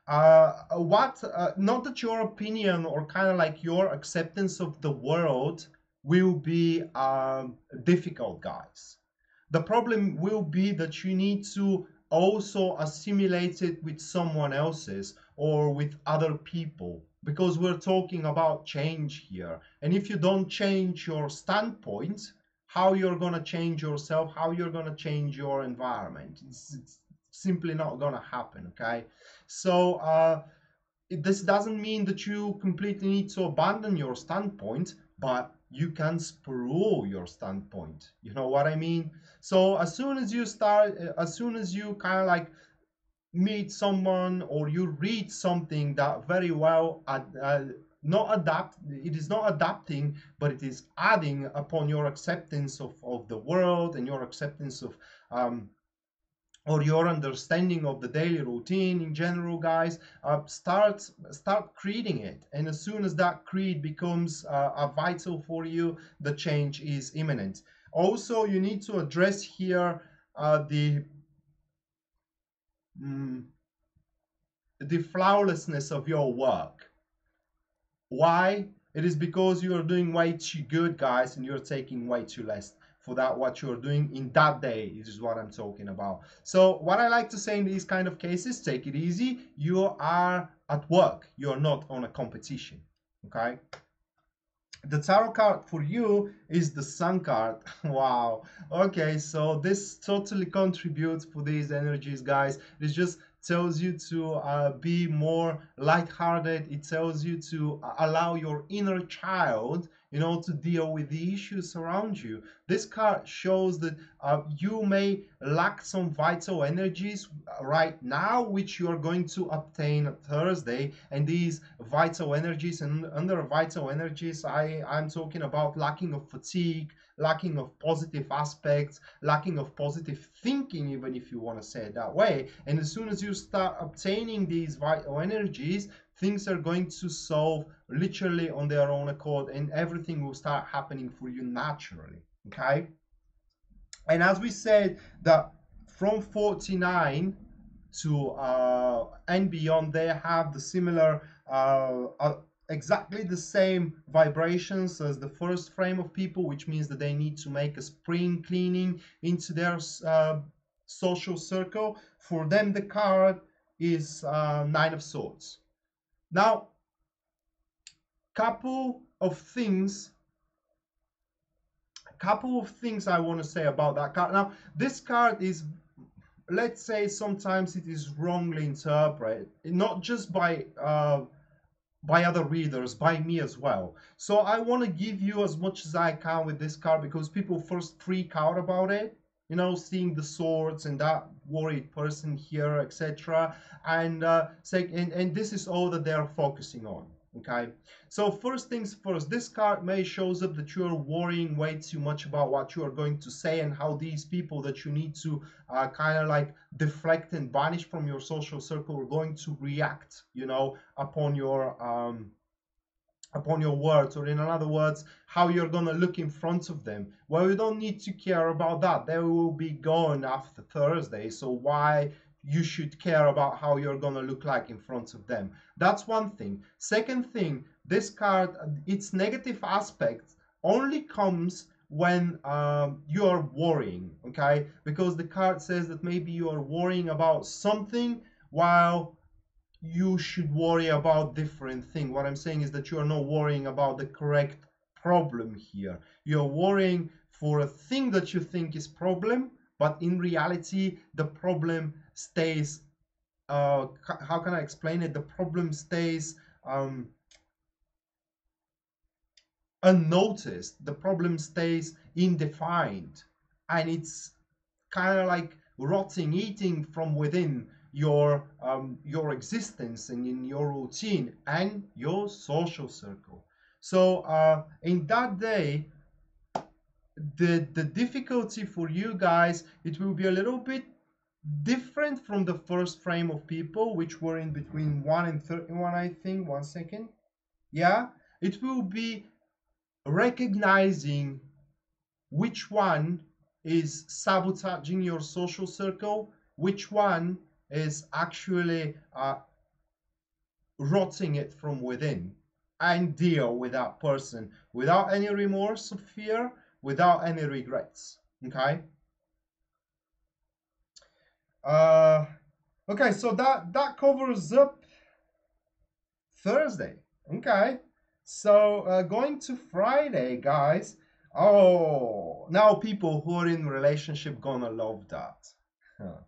What not that your opinion or kind of like your acceptance of the world will be difficult, guys. The problem will be that you need to also assimilate it with someone else's or with other people, because we're talking about change here. And if you don't change your standpoint, how you're going to change yourself, how you're going to change your environment, it's simply not going to happen. Okay, so this doesn't mean that you completely need to abandon your standpoint, but you can sprawl your standpoint. You know what I mean? So as soon as you start, as soon as you kind of like meet someone or you read something that very well not adapt, it is not adapting, but it is adding upon your acceptance of the world and your acceptance of or your understanding of the daily routine in general, guys, start creating it. And as soon as that creed becomes vital for you, the change is imminent. Also, you need to address here mm, the flawlessness of your work. Why? It is because you are doing way too good, guys, and you're taking way too less for that what you're doing in that day. Is what I'm talking about. So what I like to say in these kind of cases, take it easy. You are at work, you're not on a competition. Okay, the tarot card for you is the Sun card. Wow. Okay, so this totally contributes for these energies, guys. It just tells you to be more lighthearted. It tells you to allow your inner child, to deal with the issues around you. This card shows that you may lack some vital energies right now, which you are going to obtain Thursday. And these vital energies, and under vital energies, I'm talking about lacking of fatigue, lacking of positive aspects, lacking of positive thinking, even if you want to say it that way. And as soon as you start obtaining these vital energies, things are going to solve literally on their own accord, and everything will start happening for you naturally. Okay, and as we said, that from 49 to and beyond, they have the similar exactly the same vibrations as the first frame of people, which means that they need to make a spring cleaning into their social circle. For them, the card is Nine of Swords. Now, couple of things couple of things I want to say about that card. Now, this card is, let's say, sometimes it is wrongly interpreted, not just by other readers, by me as well. So I want to give you as much as I can with this card, because people first freak out about it, you know, seeing the swords and that worried person here, etc. And this is all that they're focusing on. Okay, so first things first, this card may shows up that you're worrying way too much about what you are going to say and how these people that you need to kind of like deflect and banish from your social circle are going to react, you know, upon your words, or in other words, how you're going to look in front of them. Well, you don't need to care about that. They will be gone after Thursday, so why you should care about how you're going to look like in front of them? That's one thing. Second thing, this card, its negative aspect only comes when you are worrying, okay? Because the card says that maybe you are worrying about something while you should worry about different thing. What I'm saying is that you are not worrying about the correct problem here. You're worrying for a thing that you think is problem, but in reality the problem stays how can I explain it? The problem stays unnoticed. The problem stays indefined, and it's kind of like rotting, eating from within your existence and in your routine and your social circle. So in that day, the difficulty for you guys, it will be a little bit different from the first frame of people, which were in between 1 and 31, I think. 1 second. Yeah, it will be recognizing which one is sabotaging your social circle, which one is actually rotting it from within, and deal with that person without any remorse or fear, without any regrets. Okay. Okay, so that covers up Thursday. Okay, so going to Friday, guys. Oh, now people who are in relationship gonna love that. Huh.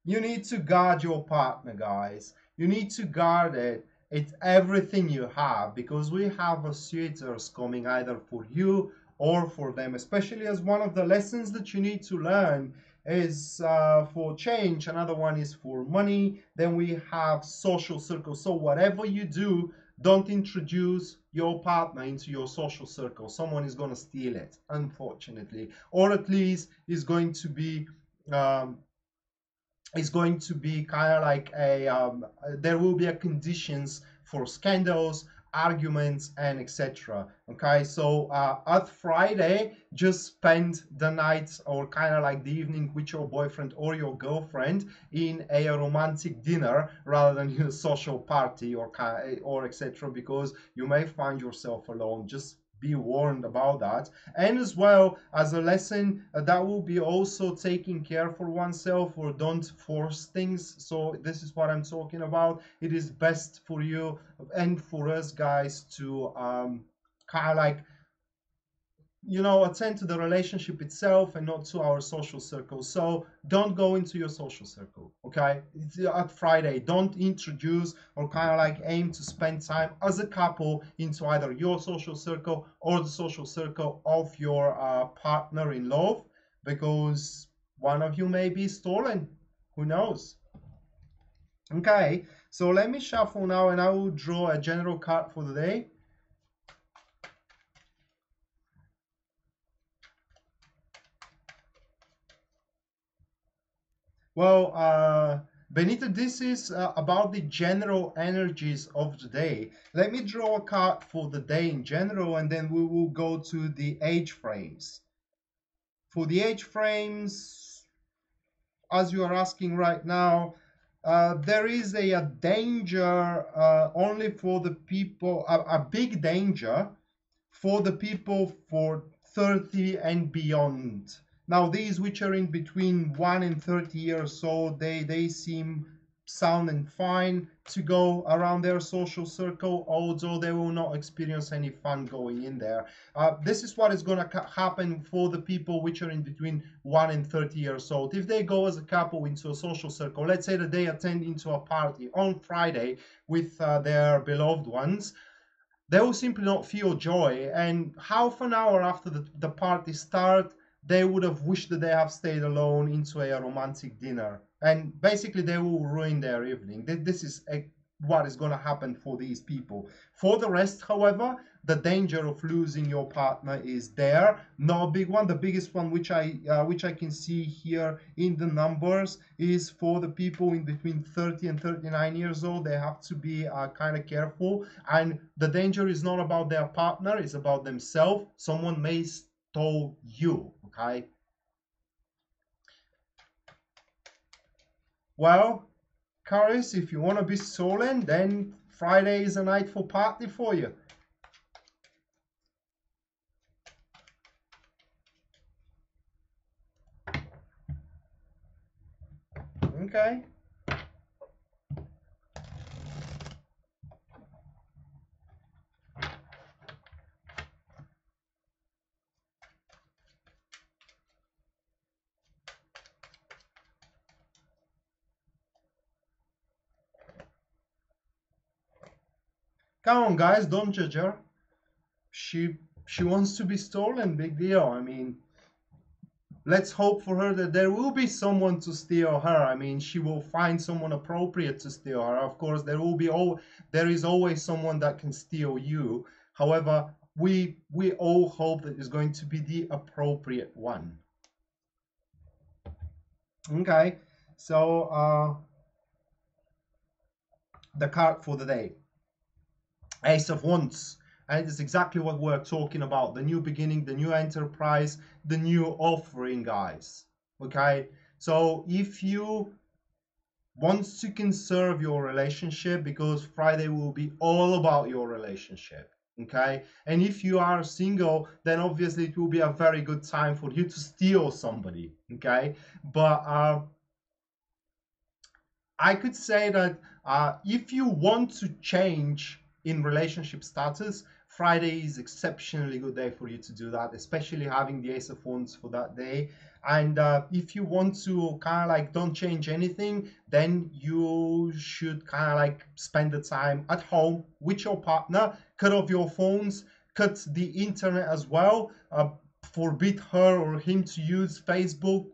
You need to guard your partner, guys. You need to guard it. It's everything you have, because we have a suitors coming either for you or for them, especially as one of the lessons that you need to learn is for change. Another one is for money. Then we have social circles. So whatever you do, don't introduce your partner into your social circle. Someone is going to steal it, unfortunately, or at least is going to be kind of like there will be a conditions for scandals, arguments, and etc. Okay, so at Friday, just spend the night or kind of like the evening with your boyfriend or your girlfriend in a romantic dinner rather than in a social party or etc. Because you may find yourself alone. Just be warned about that. And as well as a lesson, that will be also taking care for oneself, or don't force things. So this is what I'm talking about. It is best for you and for us guys to kind of like, you know, attend to the relationship itself and not to our social circle. So don't go into your social circle, okay? At Friday, don't introduce or kind of like aim to spend time as a couple into either your social circle or the social circle of your partner in love, because one of you may be stolen. Who knows? Okay, so let me shuffle now and I will draw a general card for the day. Well, Benito, this is about the general energies of the day. Let me draw a card for the day in general, and then we will go to the age frames. For the age frames, as you are asking right now, there is a danger only for the people, a big danger for the people for 30 and beyond. Now, these which are in between 1 and 30 years old, they seem sound and fine to go around their social circle, although they will not experience any fun going in there. This is what is going to happen for the people which are in between 1 and 30 years old. If they go as a couple into a social circle, let's say that they attend into a party on Friday with their beloved ones, they will simply not feel joy. And half an hour after the party start, they would have wished that they have stayed alone into a romantic dinner. And basically, they will ruin their evening. This is what is going to happen for these people. For the rest, however, the danger of losing your partner is there. Not a big one. The biggest one, which I can see here in the numbers, is for the people in between 30 and 39 years old. They have to be kind of careful. And the danger is not about their partner; it's about themselves. Someone may stole you. Okay. Well, Caris, if you want to be stolen, then Friday is a night for party for you. Okay. Come on, guys, don't judge her. She wants to be stolen, big deal. I mean, let's hope for her that there will be someone to steal her. I mean, she will find someone appropriate to steal her. Of course, there is always someone that can steal you. However, we all hope that it's going to be the appropriate one. Okay, so the card for the day, Ace of Wands. And it is exactly what we're talking about: the new beginning, the new enterprise, the new offering, guys. Okay, so if you want to conserve your relationship, because Friday will be all about your relationship, okay, and if you are single, then obviously it will be a very good time for you to steal somebody, okay. But I could say that if you want to change in relationship status, Friday is exceptionally good day for you to do that, especially having the Ace of Wands for that day. And if you want to kind of like don't change anything, then you should kind of like spend the time at home with your partner, cut off your phones, cut the internet as well, forbid her or him to use Facebook,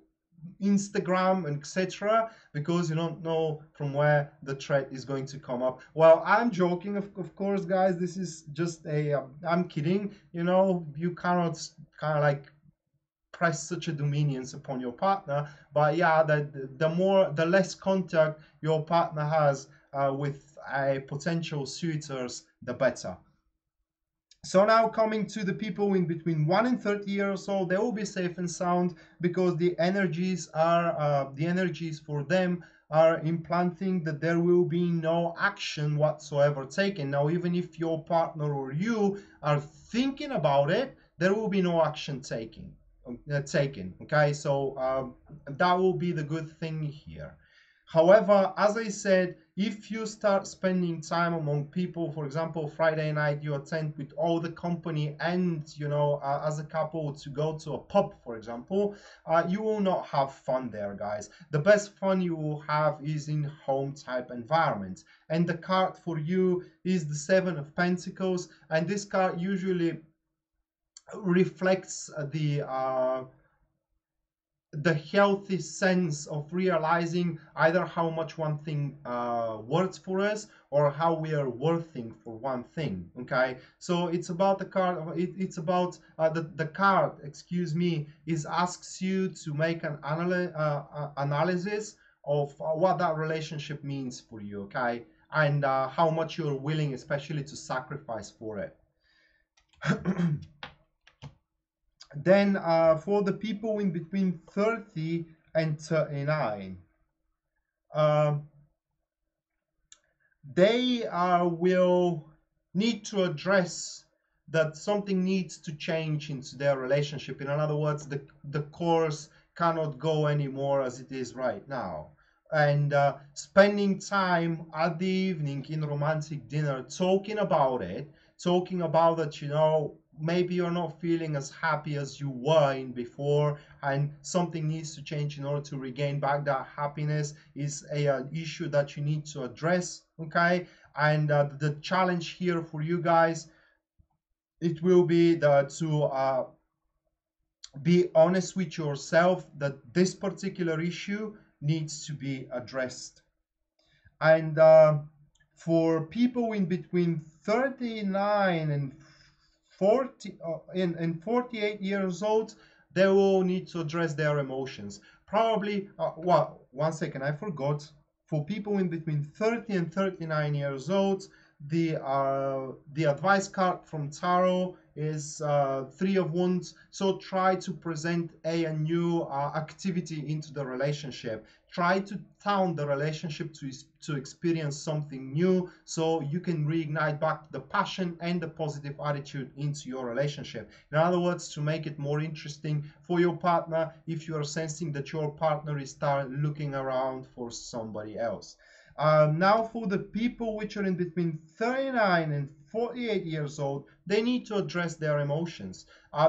Instagram, and etc., because you don't know from where the threat is going to come up. Well, I'm joking, of course, guys. This is just I'm kidding. You know, you cannot kind of like press such a dominance upon your partner. But yeah, the less contact your partner has with a potential suitors, the better. So now coming to the people in between 1 and 30 years old, they will be safe and sound, because the energies for them are implanting that there will be no action whatsoever taken. Now, even if your partner or you are thinking about it, there will be no action taken. Okay, so that will be the good thing here. However, as I said, if you start spending time among people, for example, Friday night you attend with all the company, and you know, as a couple to go to a pub, for example, you will not have fun there, guys. The best fun you will have is in home type environment. And the card for you is the Seven of Pentacles, and this card usually reflects the healthy sense of realizing either how much one thing works for us, or how we are worthing for one thing. Okay, so it's about the card. It's about the card. Excuse me, is asks you to make an analysis of what that relationship means for you. Okay, and how much you're willing, especially to sacrifice for it. Then for the people in between 30 and 39, they will need to address that something needs to change into their relationship. In other words, the course cannot go anymore as it is right now. and spending time at the evening in romantic dinner, talking about it, talking about that, you know, maybe you're not feeling as happy as you were in before, and something needs to change in order to regain back that happiness is an issue that you need to address. Okay, and the challenge here for you guys, it will be to be honest with yourself that this particular issue needs to be addressed. And for people in between 39 and 40 and 48 years old, they will need to address their emotions. Probably, well, one second, I forgot. For people in between 30 and 39 years old, the advice card from tarot is Three of Wands. So try to present a new activity into the relationship. Try to turn the relationship to experience something new, so you can reignite back the passion and the positive attitude into your relationship. In other words, to make it more interesting for your partner if you are sensing that your partner is start looking around for somebody else. Now for the people which are in between 39 and 48 years old, they need to address their emotions.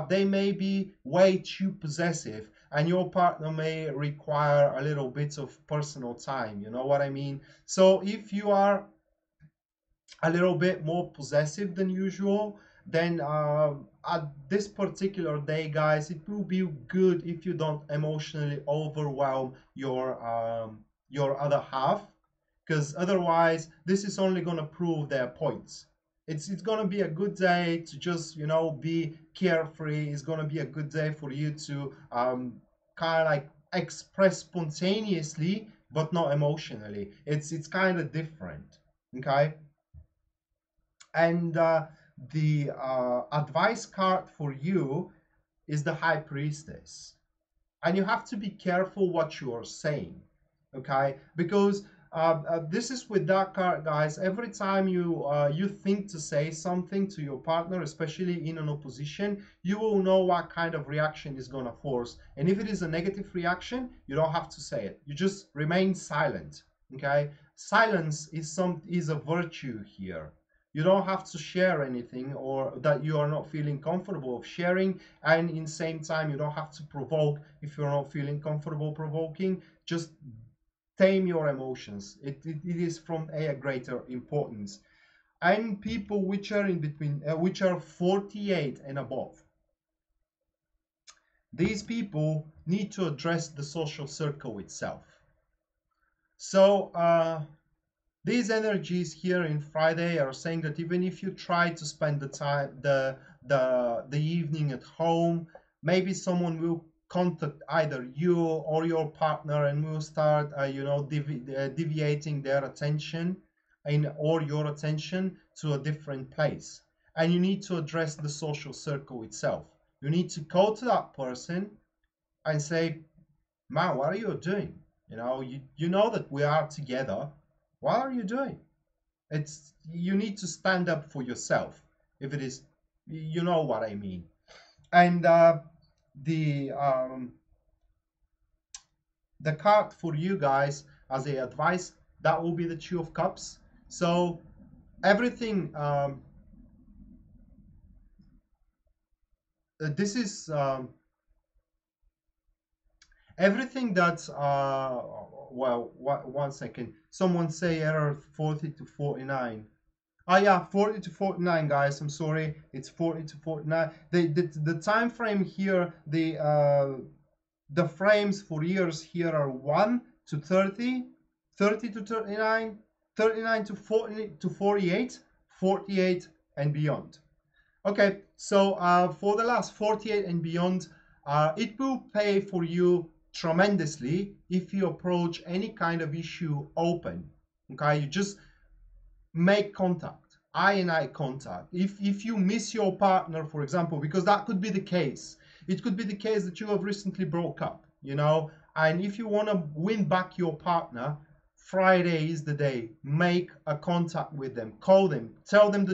They may be way too possessive, and your partner may require a little bit of personal time. You know what I mean? So if you are a little bit more possessive than usual, then at this particular day, guys, it will be good if you don't emotionally overwhelm your other half, because otherwise this is only going to prove their points. It's going to be a good day to just, you know, be carefree. It's going to be a good day for you to kind of like express spontaneously but not emotionally. It's kind of different. Okay. And the advice card for you is the High Priestess, and you have to be careful what you are saying. Okay, because this is with that card, guys. Every time you think to say something to your partner, especially in an opposition, you will know what kind of reaction is gonna force. And if it is a negative reaction, you don't have to say it. You just remain silent. Okay, silence is a virtue here. You don't have to share anything or that you are not feeling comfortable of sharing, and in the same time you don't have to provoke if you're not feeling comfortable provoking. Just tame your emotions. It is from a greater importance. And people which are in between, which are 48 and above, these people need to address the social circle itself. So these energies here in Friday are saying that even if you try to spend the evening at home, maybe someone will contact either you or your partner and will start deviating their attention or your attention to a different place. And you need to address the social circle itself. You need to go to that person and say, man, what are you doing? You know that we are together. What are you doing? You need to stand up for yourself. If it is, you know what I mean. And the card for you guys as a advice, that will be the Two of Cups. So everything, this is everything that's well, one second. Someone say error 40 to 49. Oh yeah, 40 to 49, guys. I'm sorry, it's 40 to 49. The time frame here, the frames for years here are 1 to 30, 30 to 39, 39 to 40 to 48, 48 and beyond. Okay, so for the last 48 and beyond, it will pay for you tremendously if you approach any kind of issue open. Okay, you just make contact, eye contact. If you miss your partner, for example, because that could be the case. It could be the case that you have recently broke up, and if you want to win back your partner, Friday is the day. Make a contact with them, call them, tell them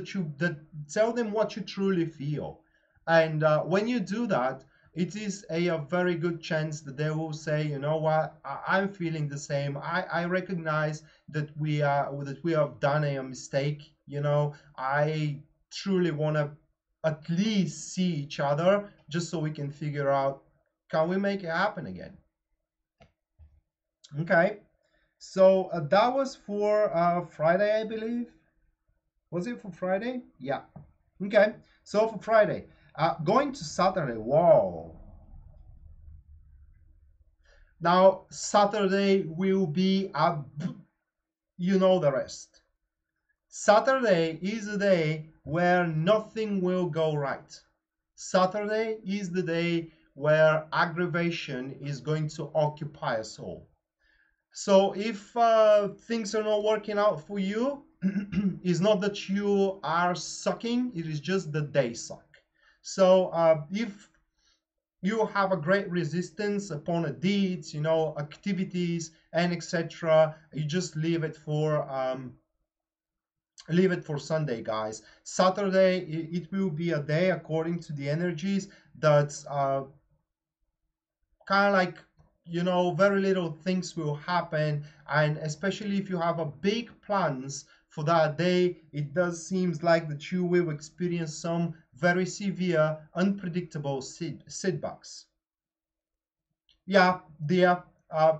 what you truly feel. And when you do that, it is a very good chance that they will say, you know what, I'm feeling the same. I recognize that we have done a mistake. You know, I truly want to at least see each other just so we can figure out, can we make it happen again? Okay. So that was for Friday, I believe. Was it for Friday? Yeah. Okay. So for Friday, going to Saturday. Whoa. Now Saturday will be you know the rest. Saturday is a day where nothing will go right. Saturday is the day where aggravation is going to occupy us all. So if things are not working out for you, it's not that you are sucking, it is just that they suck. So if you have a great resistance upon a deeds, you know, activities and etc., you just leave it for Sunday, guys. Saturday, it will be a day according to the energies that's kind of like, you know, very little things will happen, and especially if you have a big plans for that day, it does seems like that you will experience some very severe unpredictable setbacks. Yeah, dear,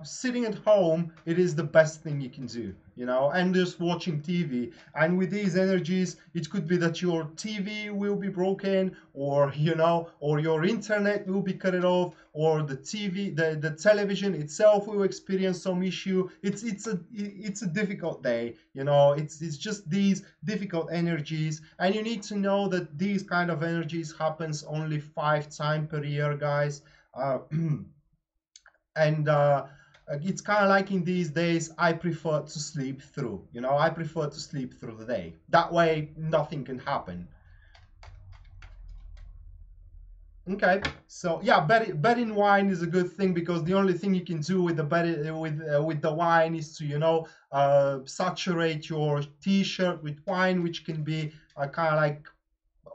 sitting at home, it is the best thing you can do, you know, and just watching TV. And with these energies, it could be that your TV will be broken, or, you know, or your internet will be cut off, or the television itself will experience some issue. It's a difficult day, you know, it's just these difficult energies. And you need to know that these kind of energies happens only 5 times per year, guys. And it's kind of like in these days, I prefer to sleep through, you know, I prefer to sleep through the day, that way nothing can happen. Okay, so yeah, betting wine is a good thing, because the only thing you can do with the with the wine is to, you know, saturate your t-shirt with wine, which can be kind of like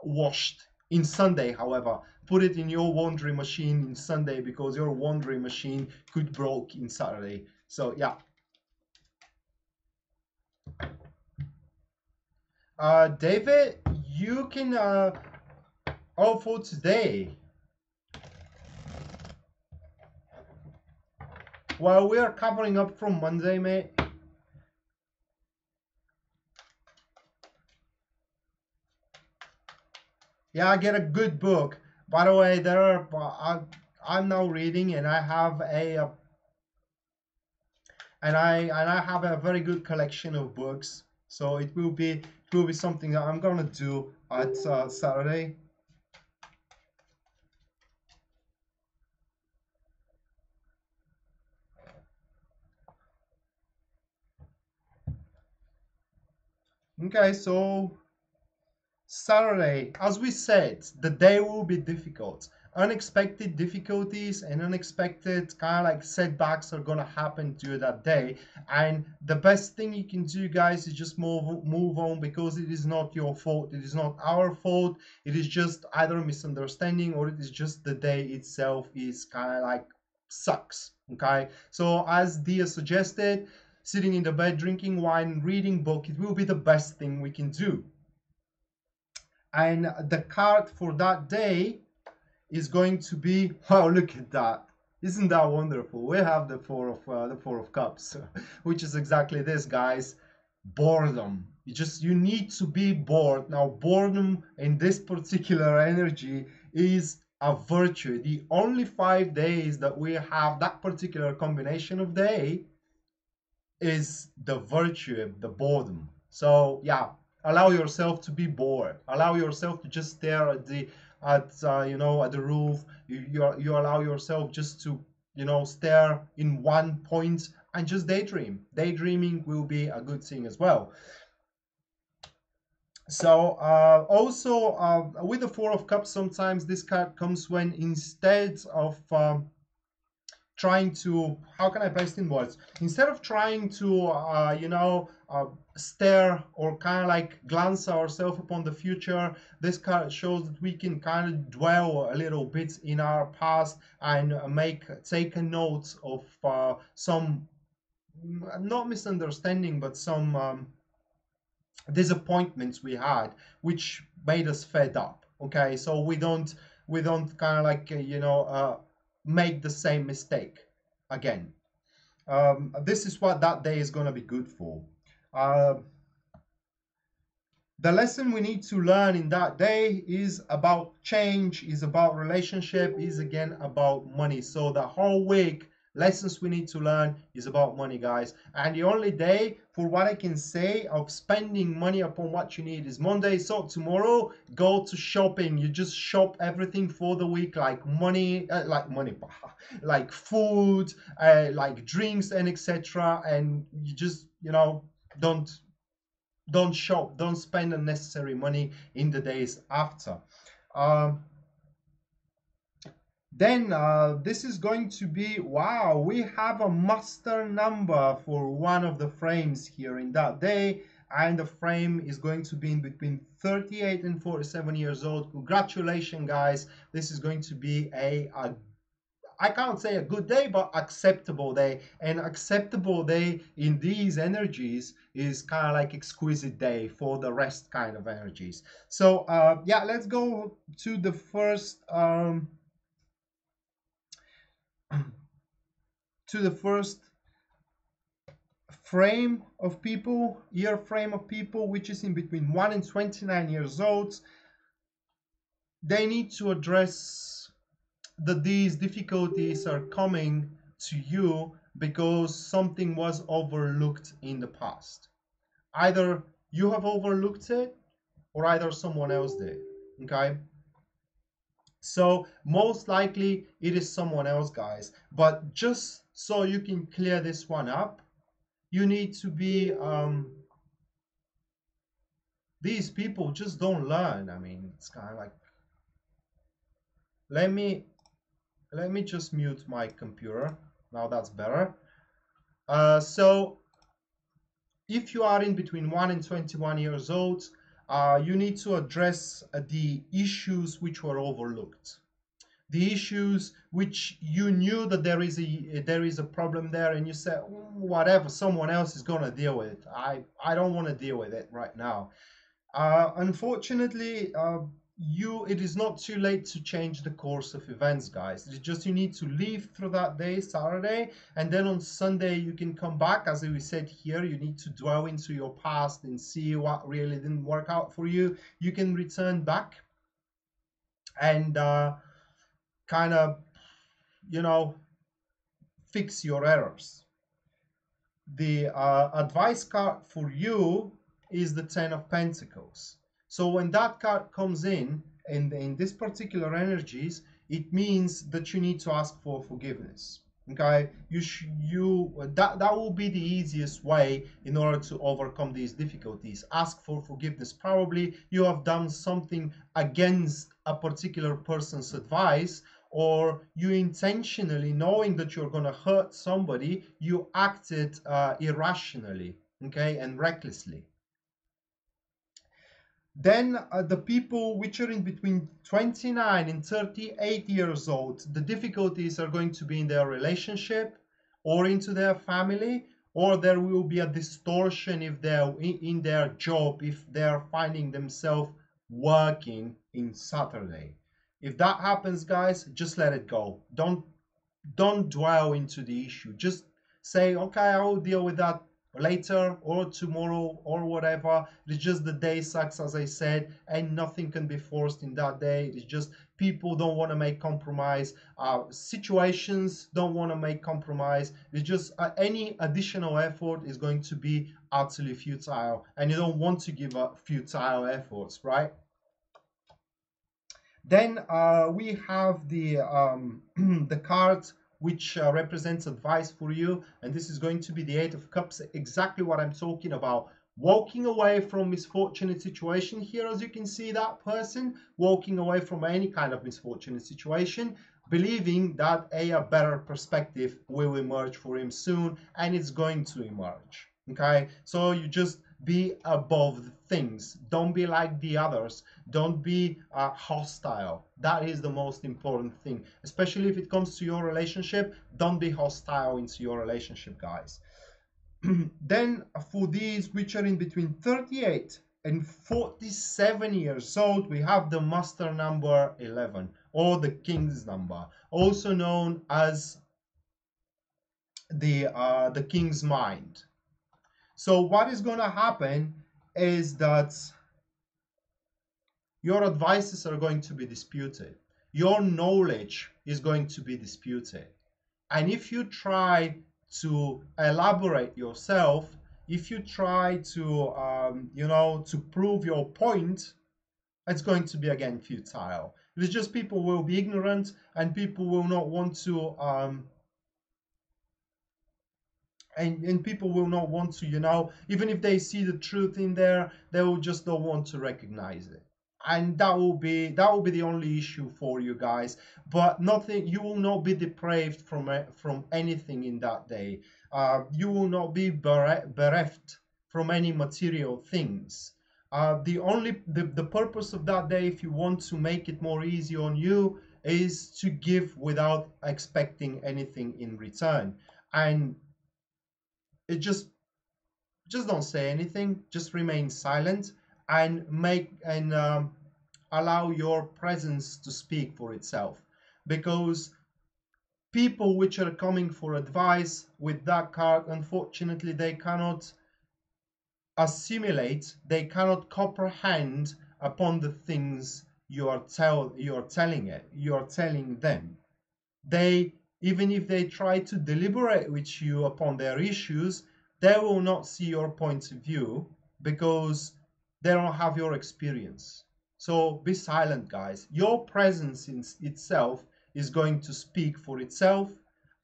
washed in Sunday. However, put it in your laundry machine in Sunday, because your laundry machine could broke in Saturday. So yeah. David, you can oh, for today. Well, we are covering up from Monday, mate. Yeah, I get a good book. By the way, there are I'm now reading, and I have I have a very good collection of books. So it will be something that I'm gonna do at Saturday. Okay, so Saturday, as we said, the day will be difficult. Unexpected difficulties and unexpected kind of like setbacks are gonna happen during that day. And the best thing you can do, guys, is just move on, because it is not your fault. It is not our fault. It is just either a misunderstanding, or it is just the day itself is kind of like sucks. Okay, so as Dia suggested, sitting in the bed, drinking wine, reading book, it will be the best thing we can do. And the card for that day is going to be, wow, look at that. Isn't that wonderful? We have the four of cups, which is exactly this, guys. Boredom. You need to be bored. Now boredom in this particular energy is a virtue. The only 5 days that we have that particular combination of day is the virtue, the boredom. So yeah, allow yourself to be bored. Allow yourself to just stare at you know, at the roof. You allow yourself just to, you know, stare in one point and just daydream. Daydreaming will be a good thing as well. So also with the Four of Cups, sometimes this card comes when, instead of trying to, how can I paste in words? Instead of trying to, stare or kind of like glance ourselves upon the future, this card shows that we can kind of dwell a little bit in our past and take a note of some, not misunderstanding, but some disappointments we had, which made us fed up. Okay, so we don't kind of like make the same mistake again. This is what that day is going to be good for. Uh, the lesson we need to learn in that day is about change, is about relationship, is again about money. So the whole week, lessons we need to learn is about money, guys. And the only day for what I can say of spending money upon what you need is Monday. So tomorrow, go to shopping. You just shop everything for the week, like money, like food, like drinks and etc. And you just, don't don't shop, don't spend unnecessary money in the days after. Um, then this is going to be, wow, we have a master number for one of the frames here in that day, and the frame is going to be in between 38 and 47 years old. Congratulations, guys. This is going to be a I can't say a good day, but acceptable day. And acceptable day in these energies is kind of like exquisite day for the rest kind of energies. So yeah, let's go to the first to the first frame of people, year frame of people, which is in between 1 and 29 years old. They need to address that these difficulties are coming to you because something was overlooked in the past. Either you have overlooked it or either someone else did. Okay? So most likely it is someone else, guys. But just so you can clear this one up, you need to be these people just don't learn. I mean, it's kind of like, let me just mute my computer. Now that's better. So if you are in between 1 and 21 years old, you need to address the issues which were overlooked. The issues which you knew that there is a problem there, and you said, whatever, someone else is going to deal with it. I don't want to deal with it right now. Unfortunately, it is not too late to change the course of events, guys. It's just you need to leave through that day, Saturday, and then on Sunday you can come back. As we said here, you need to dwell into your past and see what really didn't work out for you. You can return back and kind of, fix your errors. The advice card for you is the Ten of Pentacles. So when that card comes in this particular energies, it means that you need to ask for forgiveness. Okay, that will be the easiest way in order to overcome these difficulties. Ask for forgiveness. Probably you have done something against a particular person's advice, or you intentionally, knowing that you're going to hurt somebody, you acted irrationally, okay, and recklessly. Then the people which are in between 29 and 38 years old, the difficulties are going to be in their relationship or into their family, or there will be a distortion if they're in their job, if they're finding themselves working in Saturday. If that happens, guys, just let it go. Don't dwell into the issue. Just say, okay, I will deal with that later or tomorrow or whatever. It's just the day sucks, as I said, and nothing can be forced in that day. It's just people don't want to make compromise. Situations don't want to make compromise. It's just any additional effort is going to be utterly futile, and you don't want to give up futile efforts, right? Then we have the the card which represents advice for you, and this is going to be the Eight of Cups, exactly what I'm talking about. Walking away from misfortunate situation here, as you can see, that person walking away from any kind of misfortunate situation. believing that a better perspective will emerge for him soon, and it's going to emerge. Okay, so you just be above things. Don't be like the others. Don't be hostile. That is the most important thing, especially if it comes to your relationship. Don't be hostile into your relationship, guys. Then for these which are in between 38 and 47 years old, we have the master number 11, or the king's number, also known as the king's mind. So what is going to happen is that your advices are going to be disputed. Your knowledge is going to be disputed. And if you try to elaborate yourself, if you try to, to prove your point, it's going to be again futile. It's just people will be ignorant, and people will not want to, and people will not want to, even if they see the truth in there, they will just don't want to recognize it. And that will be the only issue for you guys. But nothing, you will not be depraved from anything in that day. You will not be bereft from any material things. The purpose of that day, if you want to make it more easy on you, is to give without expecting anything in return. And it just don't say anything, just remain silent, and allow your presence to speak for itself. Because people which are coming for advice with that card, unfortunately, they cannot assimilate, they cannot comprehend upon the things you're telling them. They, even if they try to deliberate with you upon their issues, they will not see your point of view because they don't have your experience. So be silent, guys. Your presence in itself is going to speak for itself,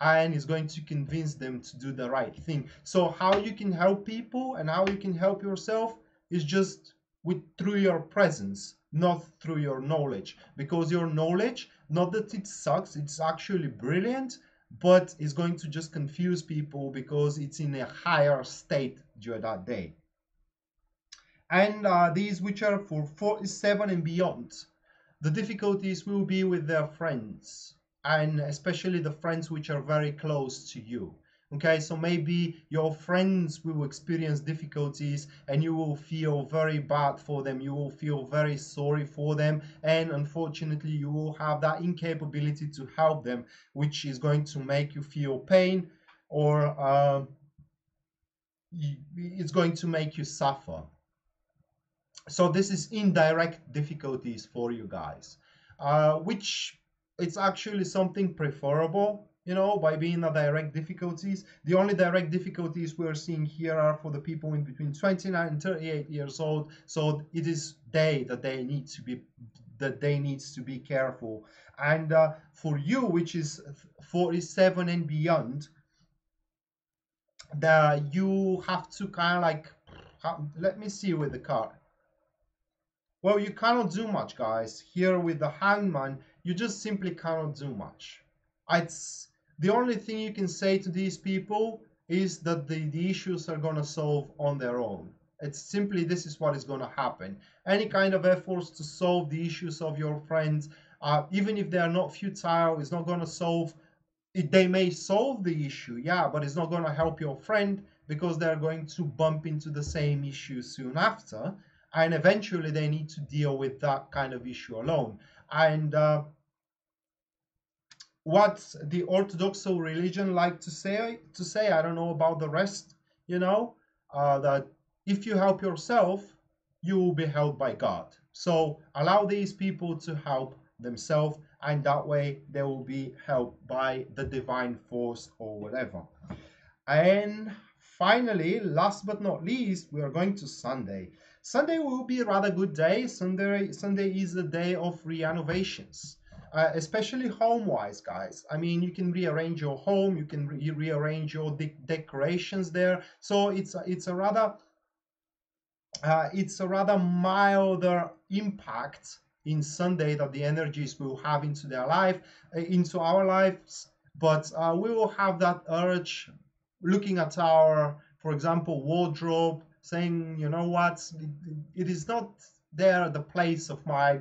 and is going to convince them to do the right thing. So how you can help people and how you can help yourself is just through your presence, not through your knowledge. Because your knowledge, not that it sucks, it's actually brilliant, but it's going to just confuse people because it's in a higher state during that day. And these which are for 47 and beyond, the difficulties will be with their friends, and especially the friends which are very close to you. Okay, so maybe your friends will experience difficulties and you will feel very bad for them, you will feel very sorry for them, and unfortunately you will have that incapability to help them, which is going to make you feel pain, or it's going to make you suffer. So this is indirect difficulties for you guys, which it's actually something preferable, by being a direct difficulties. The only direct difficulties we're seeing here are for the people in between 29 and 38 years old. So it is that they needs to be careful. And for you, which is 47 and beyond, that you have to kind of like, let me see with the card. Well, you cannot do much, guys. Here with the hangman, you just simply cannot do much. It's the only thing you can say to these people is that the issues are going to solve on their own. It's simply, this is what is going to happen. Any kind of efforts to solve the issues of your friends, even if they are not futile, it's not going to solve it. They may solve the issue, yeah, but it's not going to help your friend because they're going to bump into the same issue soon after. And eventually they need to deal with that kind of issue alone. And what the Orthodox religion like to say, I don't know about the rest, that if you help yourself, you will be helped by God. So allow these people to help themselves, and that way they will be helped by the divine force or whatever. And finally, last but not least, we are going to Sunday. Sunday will be a rather good day. Sunday is a day of renovations, especially home-wise, guys. I mean, you can rearrange your home, you can rearrange your decorations there. So it's a rather milder impact in Sunday that the energies will have into their life, into our lives. But we will have that urge looking at our, for example, wardrobe, saying, you know what, it is not there the place of my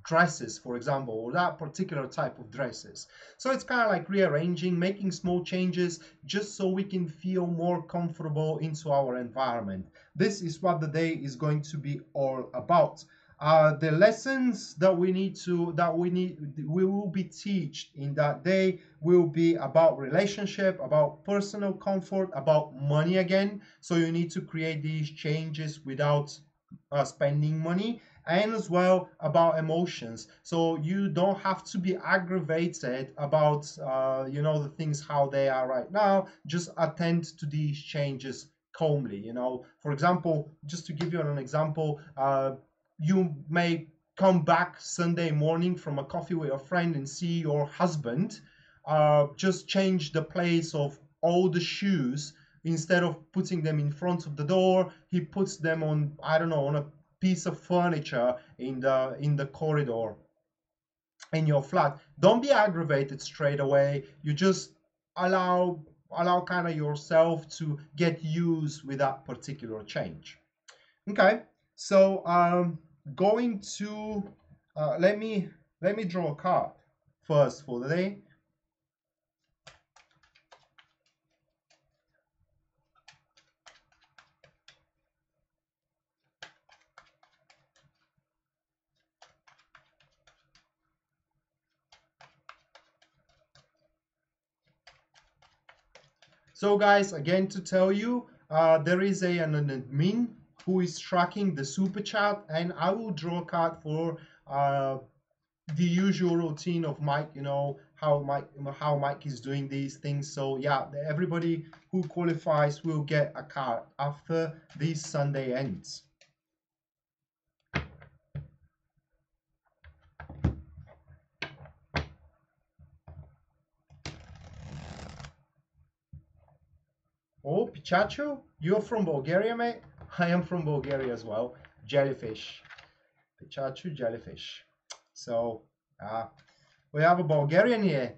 dresses, for example, or that particular type of dresses. So it's kind of like rearranging, making small changes just so we can feel more comfortable into our environment. This is what the day is going to be all about. The lessons that we will be taught in that day will be about relationship, about personal comfort, about money again. So you need to create these changes without spending money, and as well about emotions. So you don't have to be aggravated about the things how they are right now. Just attend to these changes calmly. For example, just to give you an example, you may come back Sunday morning from a coffee with a friend and see your husband just change the place of all the shoes. Instead of putting them in front of the door, he puts them on, I don't know, on a piece of furniture in the corridor in your flat. Don't be aggravated straight away. You just allow kind of yourself to get used with that particular change. Okay, so going to let me draw a card first for the day. So guys, again to tell you, there is an admin who is tracking the super chat, and I will draw a card for the usual routine of Mike. How Mike is doing these things. So yeah, everybody who qualifies will get a card after this Sunday ends. Oh, Pichachu, you're from Bulgaria, mate? I am from Bulgaria as well. Jellyfish. Pichachu, jellyfish. So, we have a Bulgarian here.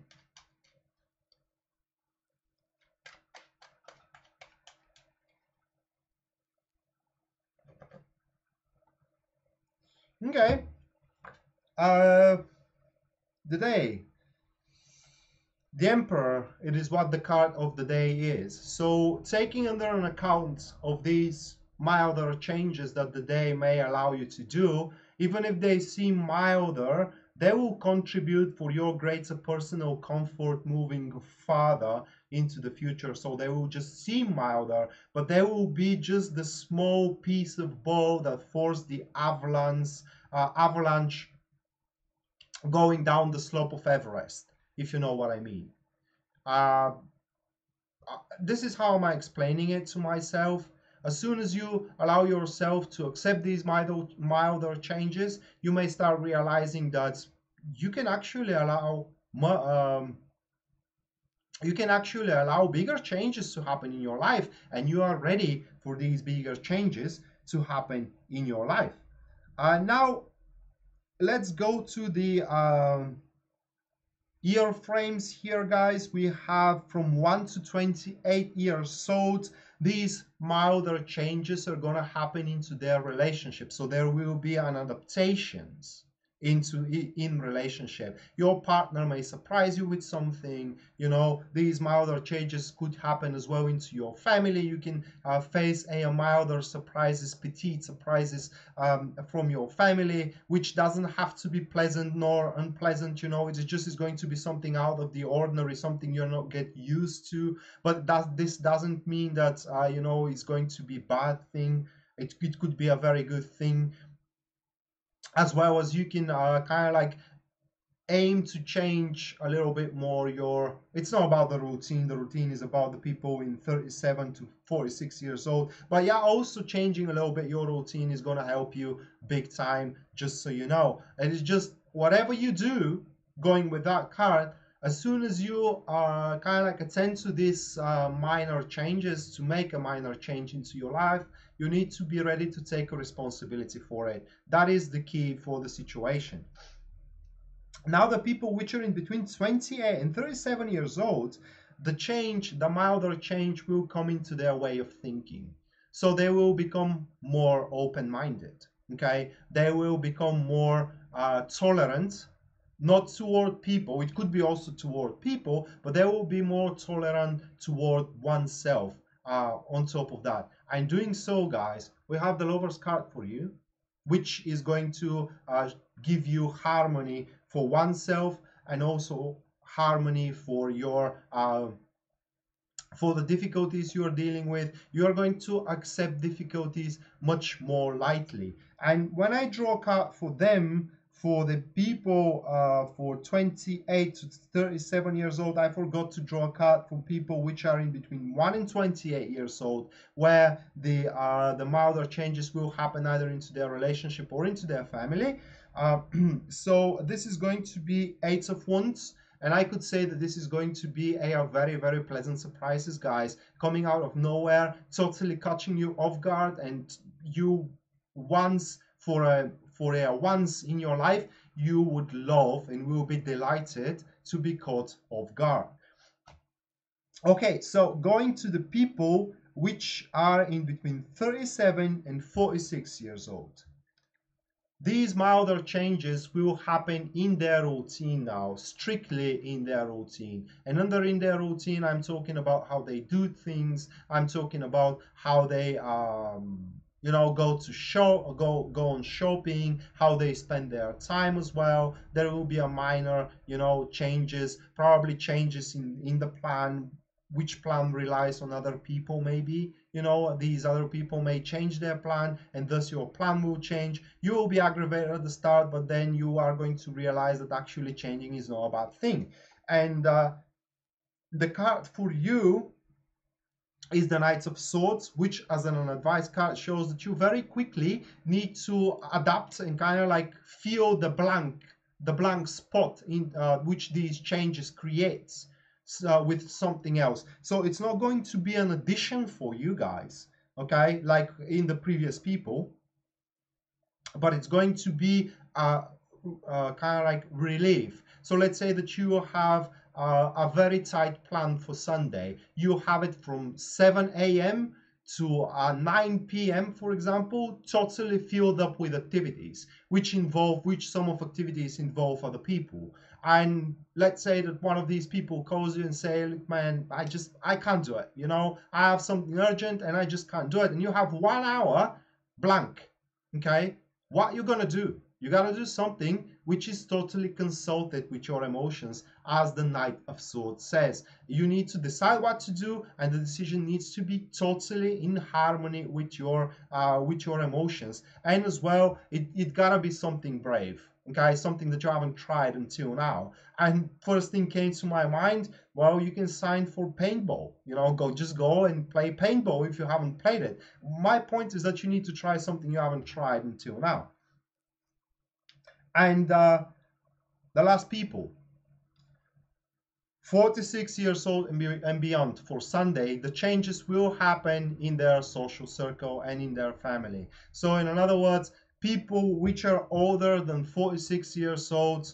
Okay. The day. The Emperor, it is what the card of the day is. So taking under an account of these milder changes that the day may allow you to do, even if they seem milder, they will contribute for your greater personal comfort moving farther into the future. So they will just seem milder, but they will be just the small piece of ball that forced the avalanche going down the slope of Everest, if you know what I mean. Uh, this is how am I explaining it to myself. As soon as you allow yourself to accept these milder changes, you may start realizing that you can actually allow bigger changes to happen in your life, and you are ready for these bigger changes to happen in your life. Now, let's go to the year frames here, guys. We have from 1 to 28 years old. These milder changes are going to happen into their relationship, so there will be an adaptations in relationship. Your partner may surprise you with something. These milder changes could happen as well into your family. You can face a milder surprises, petite surprises from your family, which doesn't have to be pleasant nor unpleasant. It just is going to be something out of the ordinary, something you're not get used to. But this doesn't mean that it's going to be bad thing. It could be a very good thing, as well as you can kind of like aim to change a little bit more it's not about the routine is about the people in 37 to 46 years old. But yeah, also changing a little bit your routine is going to help you big time, just so you know. And it's just whatever you do, going with that card, As soon as you kind of like attend to these minor changes, to make a minor change into your life, you need to be ready to take a responsibility for it. That is the key for the situation. Now, the people which are in between 28 and 37 years old, the change, the milder change will come into their way of thinking. So they will become more open-minded, okay? They will become more tolerant, not toward people. It could be also toward people, but they will be more tolerant toward oneself on top of that. And doing so, guys, we have the Lover's card for you, which is going to give you harmony for oneself and also harmony for your for the difficulties you are dealing with. You are going to accept difficulties much more lightly. And when I draw a card for them, for the people for 28 to 37 years old, I forgot to draw a card for people which are in between 1 and 28 years old, where the milder changes will happen either into their relationship or into their family. So this is going to be Eight of Wands. And I could say that this is going to be a very, very pleasant surprises, guys, coming out of nowhere, totally catching you off guard, and you once for a once in your life, you would love and will be delighted to be caught off guard. Okay, so going to the people which are in between 37 and 46 years old. These milder changes will happen in their routine now, strictly in their routine. And under in their routine, I'm talking about how they do things. I'm talking about how they, go to go on shopping, how they spend their time as well. There will be a minor, changes, probably changes in the plan, which plan relies on other people maybe. These other people may change their plan, and thus your plan will change. You will be aggravated at the start, but then you are going to realize that actually changing is not a bad thing. And the card for you is the Knight of Swords, which as an advice card shows that you very quickly need to adapt and kind of like fill the blank spot in which these changes creates with something else. So it's not going to be an addition for you guys, okay, like in the previous people, but it's going to be kind of like relief. So let's say that you have a very tight plan for Sunday. You have it from 7 a.m. to 9 p.m., for example, totally filled up with activities, which some of activities involve other people. And let's say that one of these people calls you and say, look, man, I can't do it. I have something urgent and I just can't do it. And you have 1 hour blank. Okay. What you're going to do? You got to do something which is totally consulted with your emotions, as the Knight of Swords says. You need to decide what to do, and the decision needs to be totally in harmony with your emotions. And as well, it got to be something brave. Okay, something that you haven't tried until now. And first thing came to my mind, well, you can sign for paintball. Just go and play paintball if you haven't played it. My point is that you need to try something you haven't tried until now. And the last people, 46 years old and beyond, for Sunday, the changes will happen in their social circle and in their family. So in other words, people which are older than 46 years old,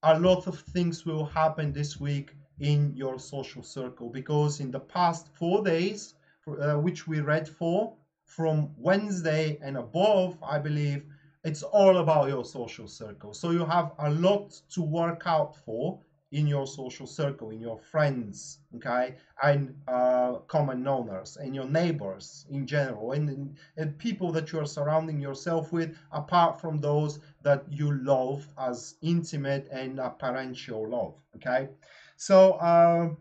a lot of things will happen this week in your social circle, because in the past 4 days, which we read for, from Wednesday and above, I believe, it's all about your social circle. So you have a lot to work out for in your social circle, in your friends, okay, and common owners, and your neighbors in general, and people that you are surrounding yourself with, apart from those that you love as intimate and parental love, okay? So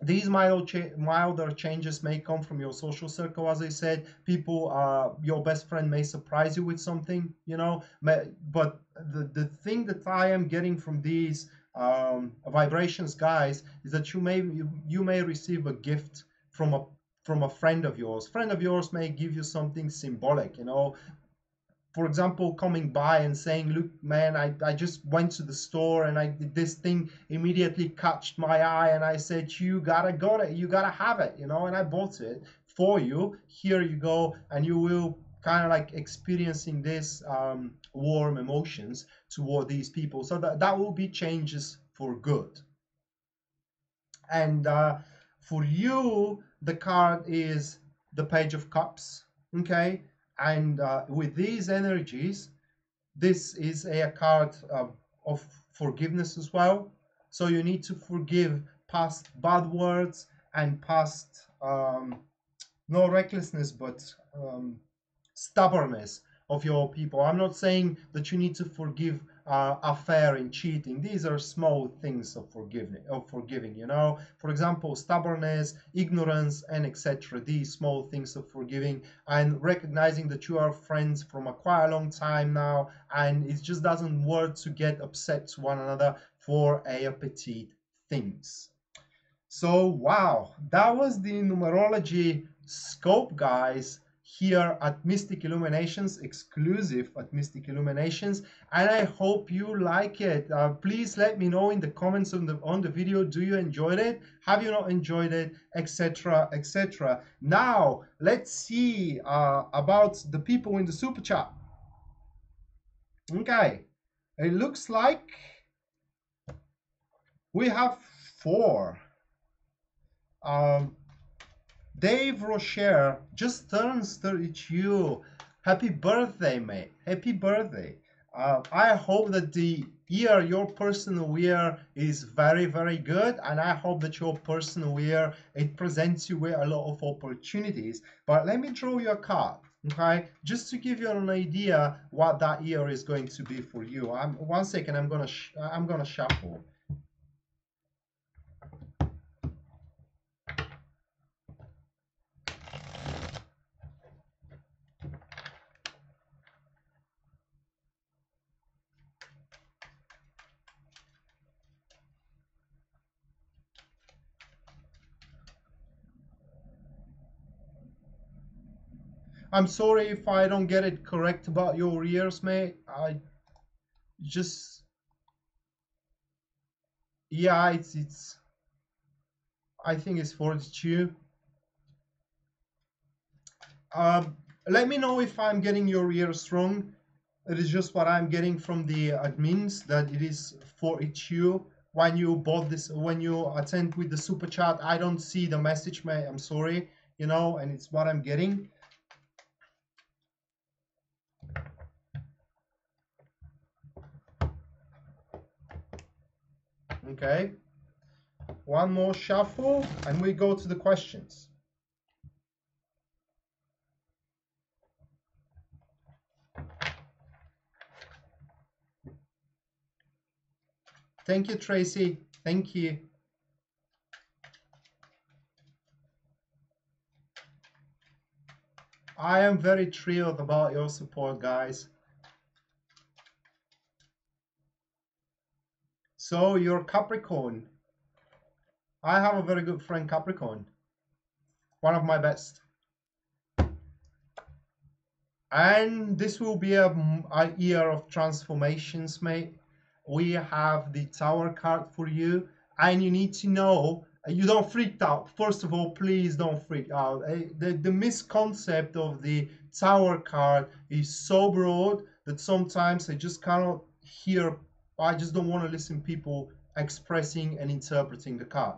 these milder changes may come from your social circle. As I said, people, your best friend may surprise you with something, but the thing that I am getting from these vibrations, guys, is that you may receive a gift from a friend of yours. Friend of yours may give you something symbolic, for example, coming by and saying, look, man, I just went to the store and I did this thing, immediately catched my eye, and I said, you gotta got it, you gotta have it, you know, and I bought it for you. Here you go. And you will kind of like experiencing this warm emotions toward these people. So that will be changes for good. And for you, the card is the Page of Cups. Okay. And with these energies, this is a card of forgiveness as well. So you need to forgive past bad words and past no recklessness, but stubbornness of your people. I'm not saying that you need to forgive affair and cheating. These are small things of forgiving, you know. For example, stubbornness, ignorance, and etc. These small things of forgiving, and recognizing that you are friends from a quite a long time now, and it just doesn't work to get upset to one another for a petite things. So wow, that was the numerology scope, guys, here at Mystic Illuminations, exclusive at Mystic Illuminations, and I hope you like it. Please let me know in the comments on the video, do you enjoyed it? Have you not enjoyed it? Etc. etc. Now let's see about the people in the super chat. Okay, it looks like we have 4. Dave Rocher just turns 32. Happy birthday, mate. Happy birthday. I hope that the year, your personal year, is very, very good. And I hope that your personal year, it presents you with a lot of opportunities. But let me draw you a card, okay? Just to give you an idea what that year is going to be for you. One second, I'm gonna shuffle. I'm sorry if I don't get it correct about your ears, mate. I just, yeah, it's I think it's 42. Let me know if I'm getting your ears wrong. It is just what I'm getting from the admins, that it is 42. When you bought this, when you attend with the super chat, I don't see the message, mate. I'm sorry, you know, and it's what I'm getting. Okay, one more shuffle and we go to the questions. Thank you, Tracy. Thank you. I am very thrilled about your support, guys. So you're Capricorn. I have a very good friend, Capricorn. One of my best. And this will be a year of transformations, mate. We have the Tower card for you. And you need to know, you don't freak out. First of all, please don't freak out. The misconcept of the Tower card is so broad that sometimes I just cannot hear, I just don't want to listen to people expressing and interpreting the card.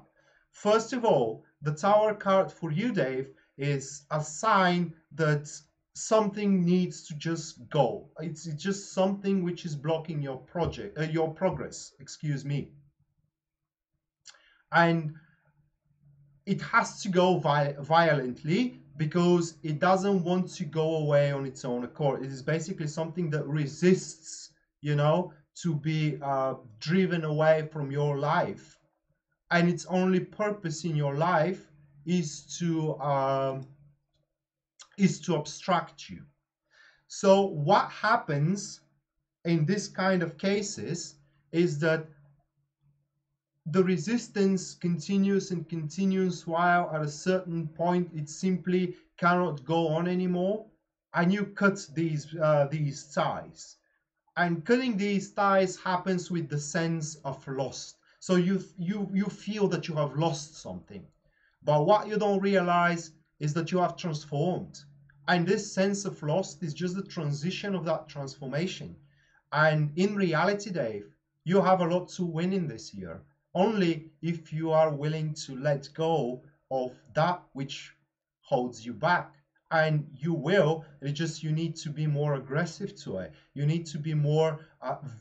First of all, the Tower card for you, Dave, is a sign that something needs to just go. It's just something which is blocking your project, your progress, excuse me. And it has to go violently, because it doesn't want to go away on its own accord. It is basically something that resists, you know, to be driven away from your life. And its only purpose in your life is to obstruct you. So what happens in this kind of cases is that the resistance continues and continues, while at a certain point it simply cannot go on anymore, and you cut these ties. And cutting these ties happens with the sense of loss. So you feel that you have lost something. But what you don't realize is that you have transformed. And this sense of loss is just the transition of that transformation. And in reality, Dave, you have a lot to win in this year. Only if you are willing to let go of that which holds you back. And you will, it's just you need to be more aggressive to it. You need to be more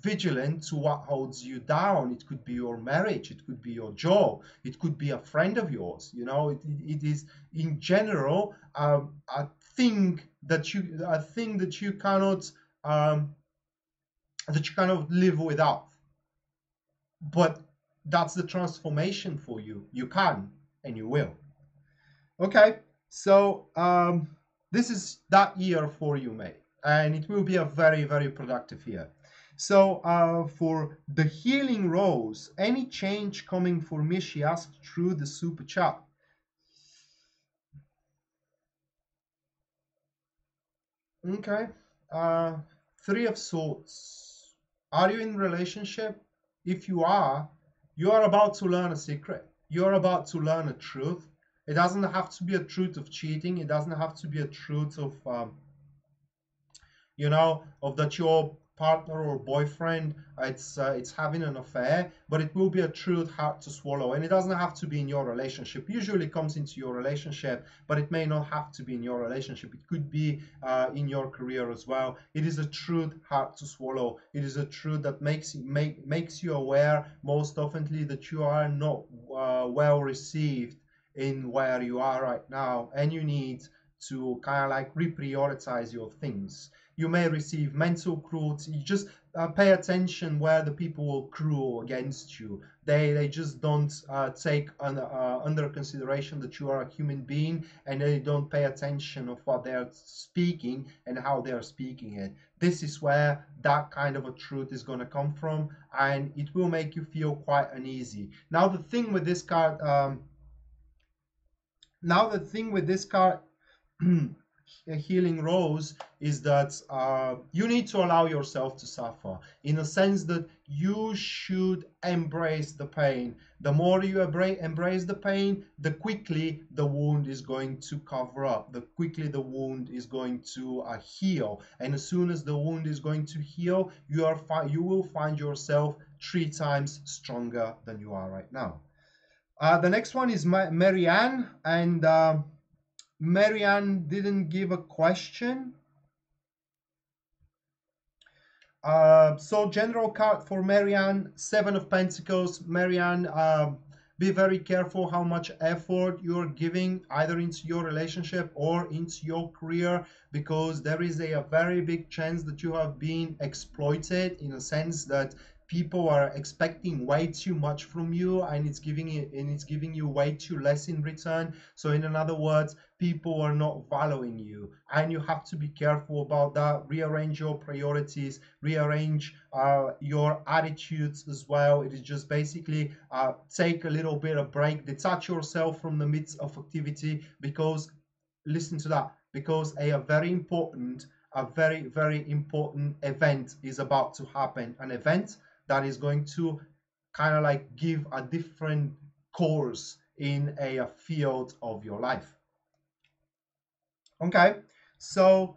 vigilant to what holds you down. It could be your marriage, it could be your job, it could be a friend of yours. You know, it is in general a thing that you cannot live without. But that's the transformation for you. You can and you will. Okay, so this is that year for you, mate, and it will be a very, very productive year. So for the healing rose, any change coming for me? She asked through the super chat. Okay, uh, Three of Swords. Are you in relationship? If you are about to learn a secret. You're about to learn a truth. It doesn't have to be a truth of cheating. It doesn't have to be a truth of of that your partner or boyfriend it's having an affair, but it will be a truth hard to swallow, and it doesn't have to be in your relationship. Usually it comes into your relationship, but it may not have to be in your relationship. It could be in your career as well. It is a truth hard to swallow. It is a truth that makes you aware most oftenly that you are not well received in where you are right now, and you need to kind of like reprioritize your things. You may receive mental cruelty. You just pay attention where the people will cruel against you. They just don't take under consideration that you are a human being, and they don't pay attention of what they're speaking and how they're speaking it. This is where that kind of a truth is going to come from, and it will make you feel quite uneasy. Now the thing with this card, healing rose, is that you need to allow yourself to suffer, in a sense that you should embrace the pain. The more you embrace the pain, the quickly the wound is going to cover up, the quickly the wound is going to heal. And as soon as the wound is going to heal, you will find yourself 3 times stronger than you are right now. The next one is Marianne, and Marianne didn't give a question. So general card for Marianne, 7 of Pentacles. Marianne, be very careful how much effort you're giving either into your relationship or into your career, because there is a very big chance that you have been exploited, in a sense that people are expecting way too much from you, and it's giving you way too less in return. So in other words, people are not valuing you, and you have to be careful about that. Rearrange your priorities, rearrange your attitudes as well. It is just basically take a little bit of break, detach yourself from the midst of activity, because listen to that, because a very important event is about to happen, an event that is going to kind of like give a different course in a field of your life. Okay, so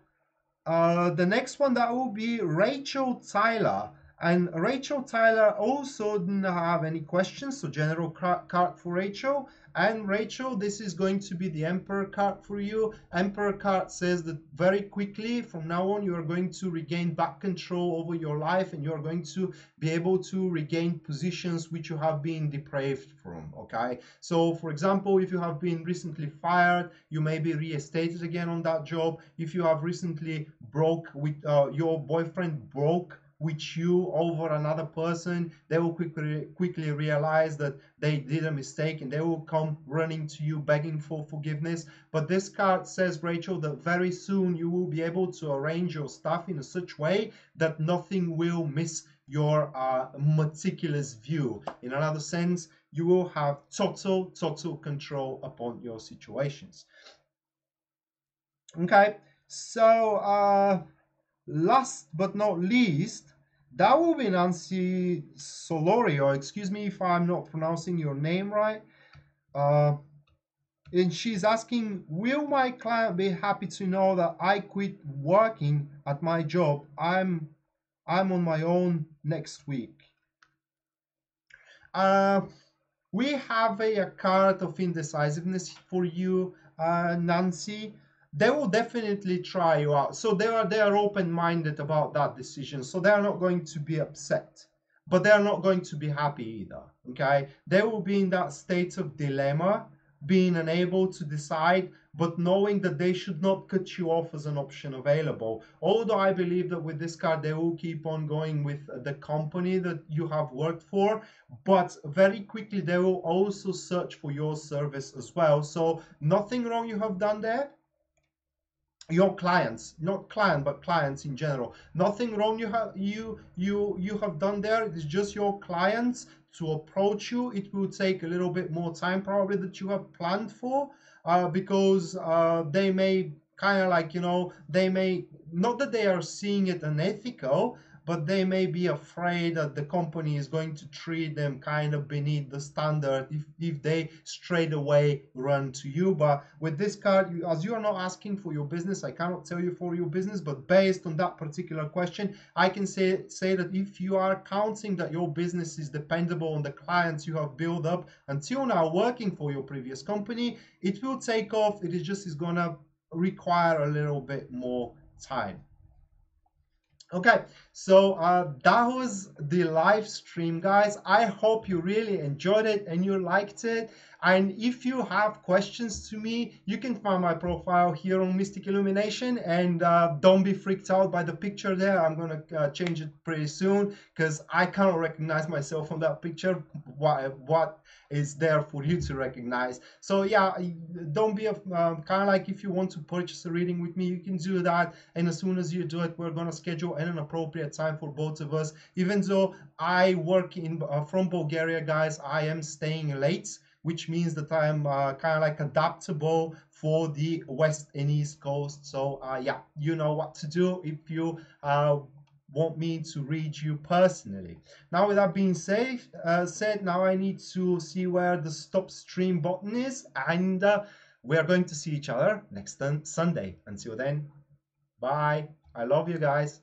the next one, that will be Rachel Tyler. And Rachel Tyler also didn't have any questions, so general card for Rachel. And Rachel, this is going to be the Emperor card for you. Emperor card says that very quickly from now on, you are going to regain back control over your life, and you are going to be able to regain positions which you have been deprived from. Okay, so for example, if you have been recently fired, you may be reinstated again on that job. If you have recently broke with your boyfriend broke with you over another person, they will quickly realize that they did a mistake, and they will come running to you begging for forgiveness. But this card says, Rachel, that very soon you will be able to arrange your stuff in a such way that nothing will miss your meticulous view. In another sense, you will have total control upon your situations. Okay, So, last but not least, that will be Nancy Solorio. Excuse me if I'm not pronouncing your name right. Uh, and she's asking, will my client be happy to know that I quit working at my job? I'm on my own next week. Uh, we have a card of indecisiveness for you, Nancy. They will definitely try you out. So they are open-minded about that decision. So they are not going to be upset, but they are not going to be happy either. Okay, they will be in that state of dilemma, being unable to decide, but knowing that they should not cut you off as an option available. Although I believe that with this card, they will keep on going with the company that you have worked for, but very quickly they will also search for your service as well. So nothing wrong you have done there. Your clients, not client but clients in general, nothing wrong you have done there. It's just your clients to approach you. It will take a little bit more time probably that you have planned for, because they may kind of like, they may not that they are seeing it unethical, but they may be afraid that the company is going to treat them kind of beneath the standard if they straight away run to you. But with this card, as you are not asking for your business, I cannot tell you for your business, but based on that particular question, I can say that if you are counting that your business is dependable on the clients you have built up until now working for your previous company, it will take off. It is just is gonna require a little bit more time. Okay, so that was the live stream, guys. I hope you really enjoyed it and you liked it. And if you have questions to me, you can find my profile here on Mystic Illumination. And don't be freaked out by the picture there. I'm going to change it pretty soon because I cannot recognize myself on that picture. What is there for you to recognize? So yeah, don't be kind of like, if you want to purchase a reading with me, you can do that. And as soon as you do it, we're going to schedule an appropriate time for both of us. Even though I work in from Bulgaria, guys, I am staying late, which means that I'm kind of like adaptable for the West and East Coast. So yeah, you know what to do if you want me to read you personally. Now, with that being said, now I need to see where the stop stream button is, and we are going to see each other next Sunday. Until then, bye. I love you guys.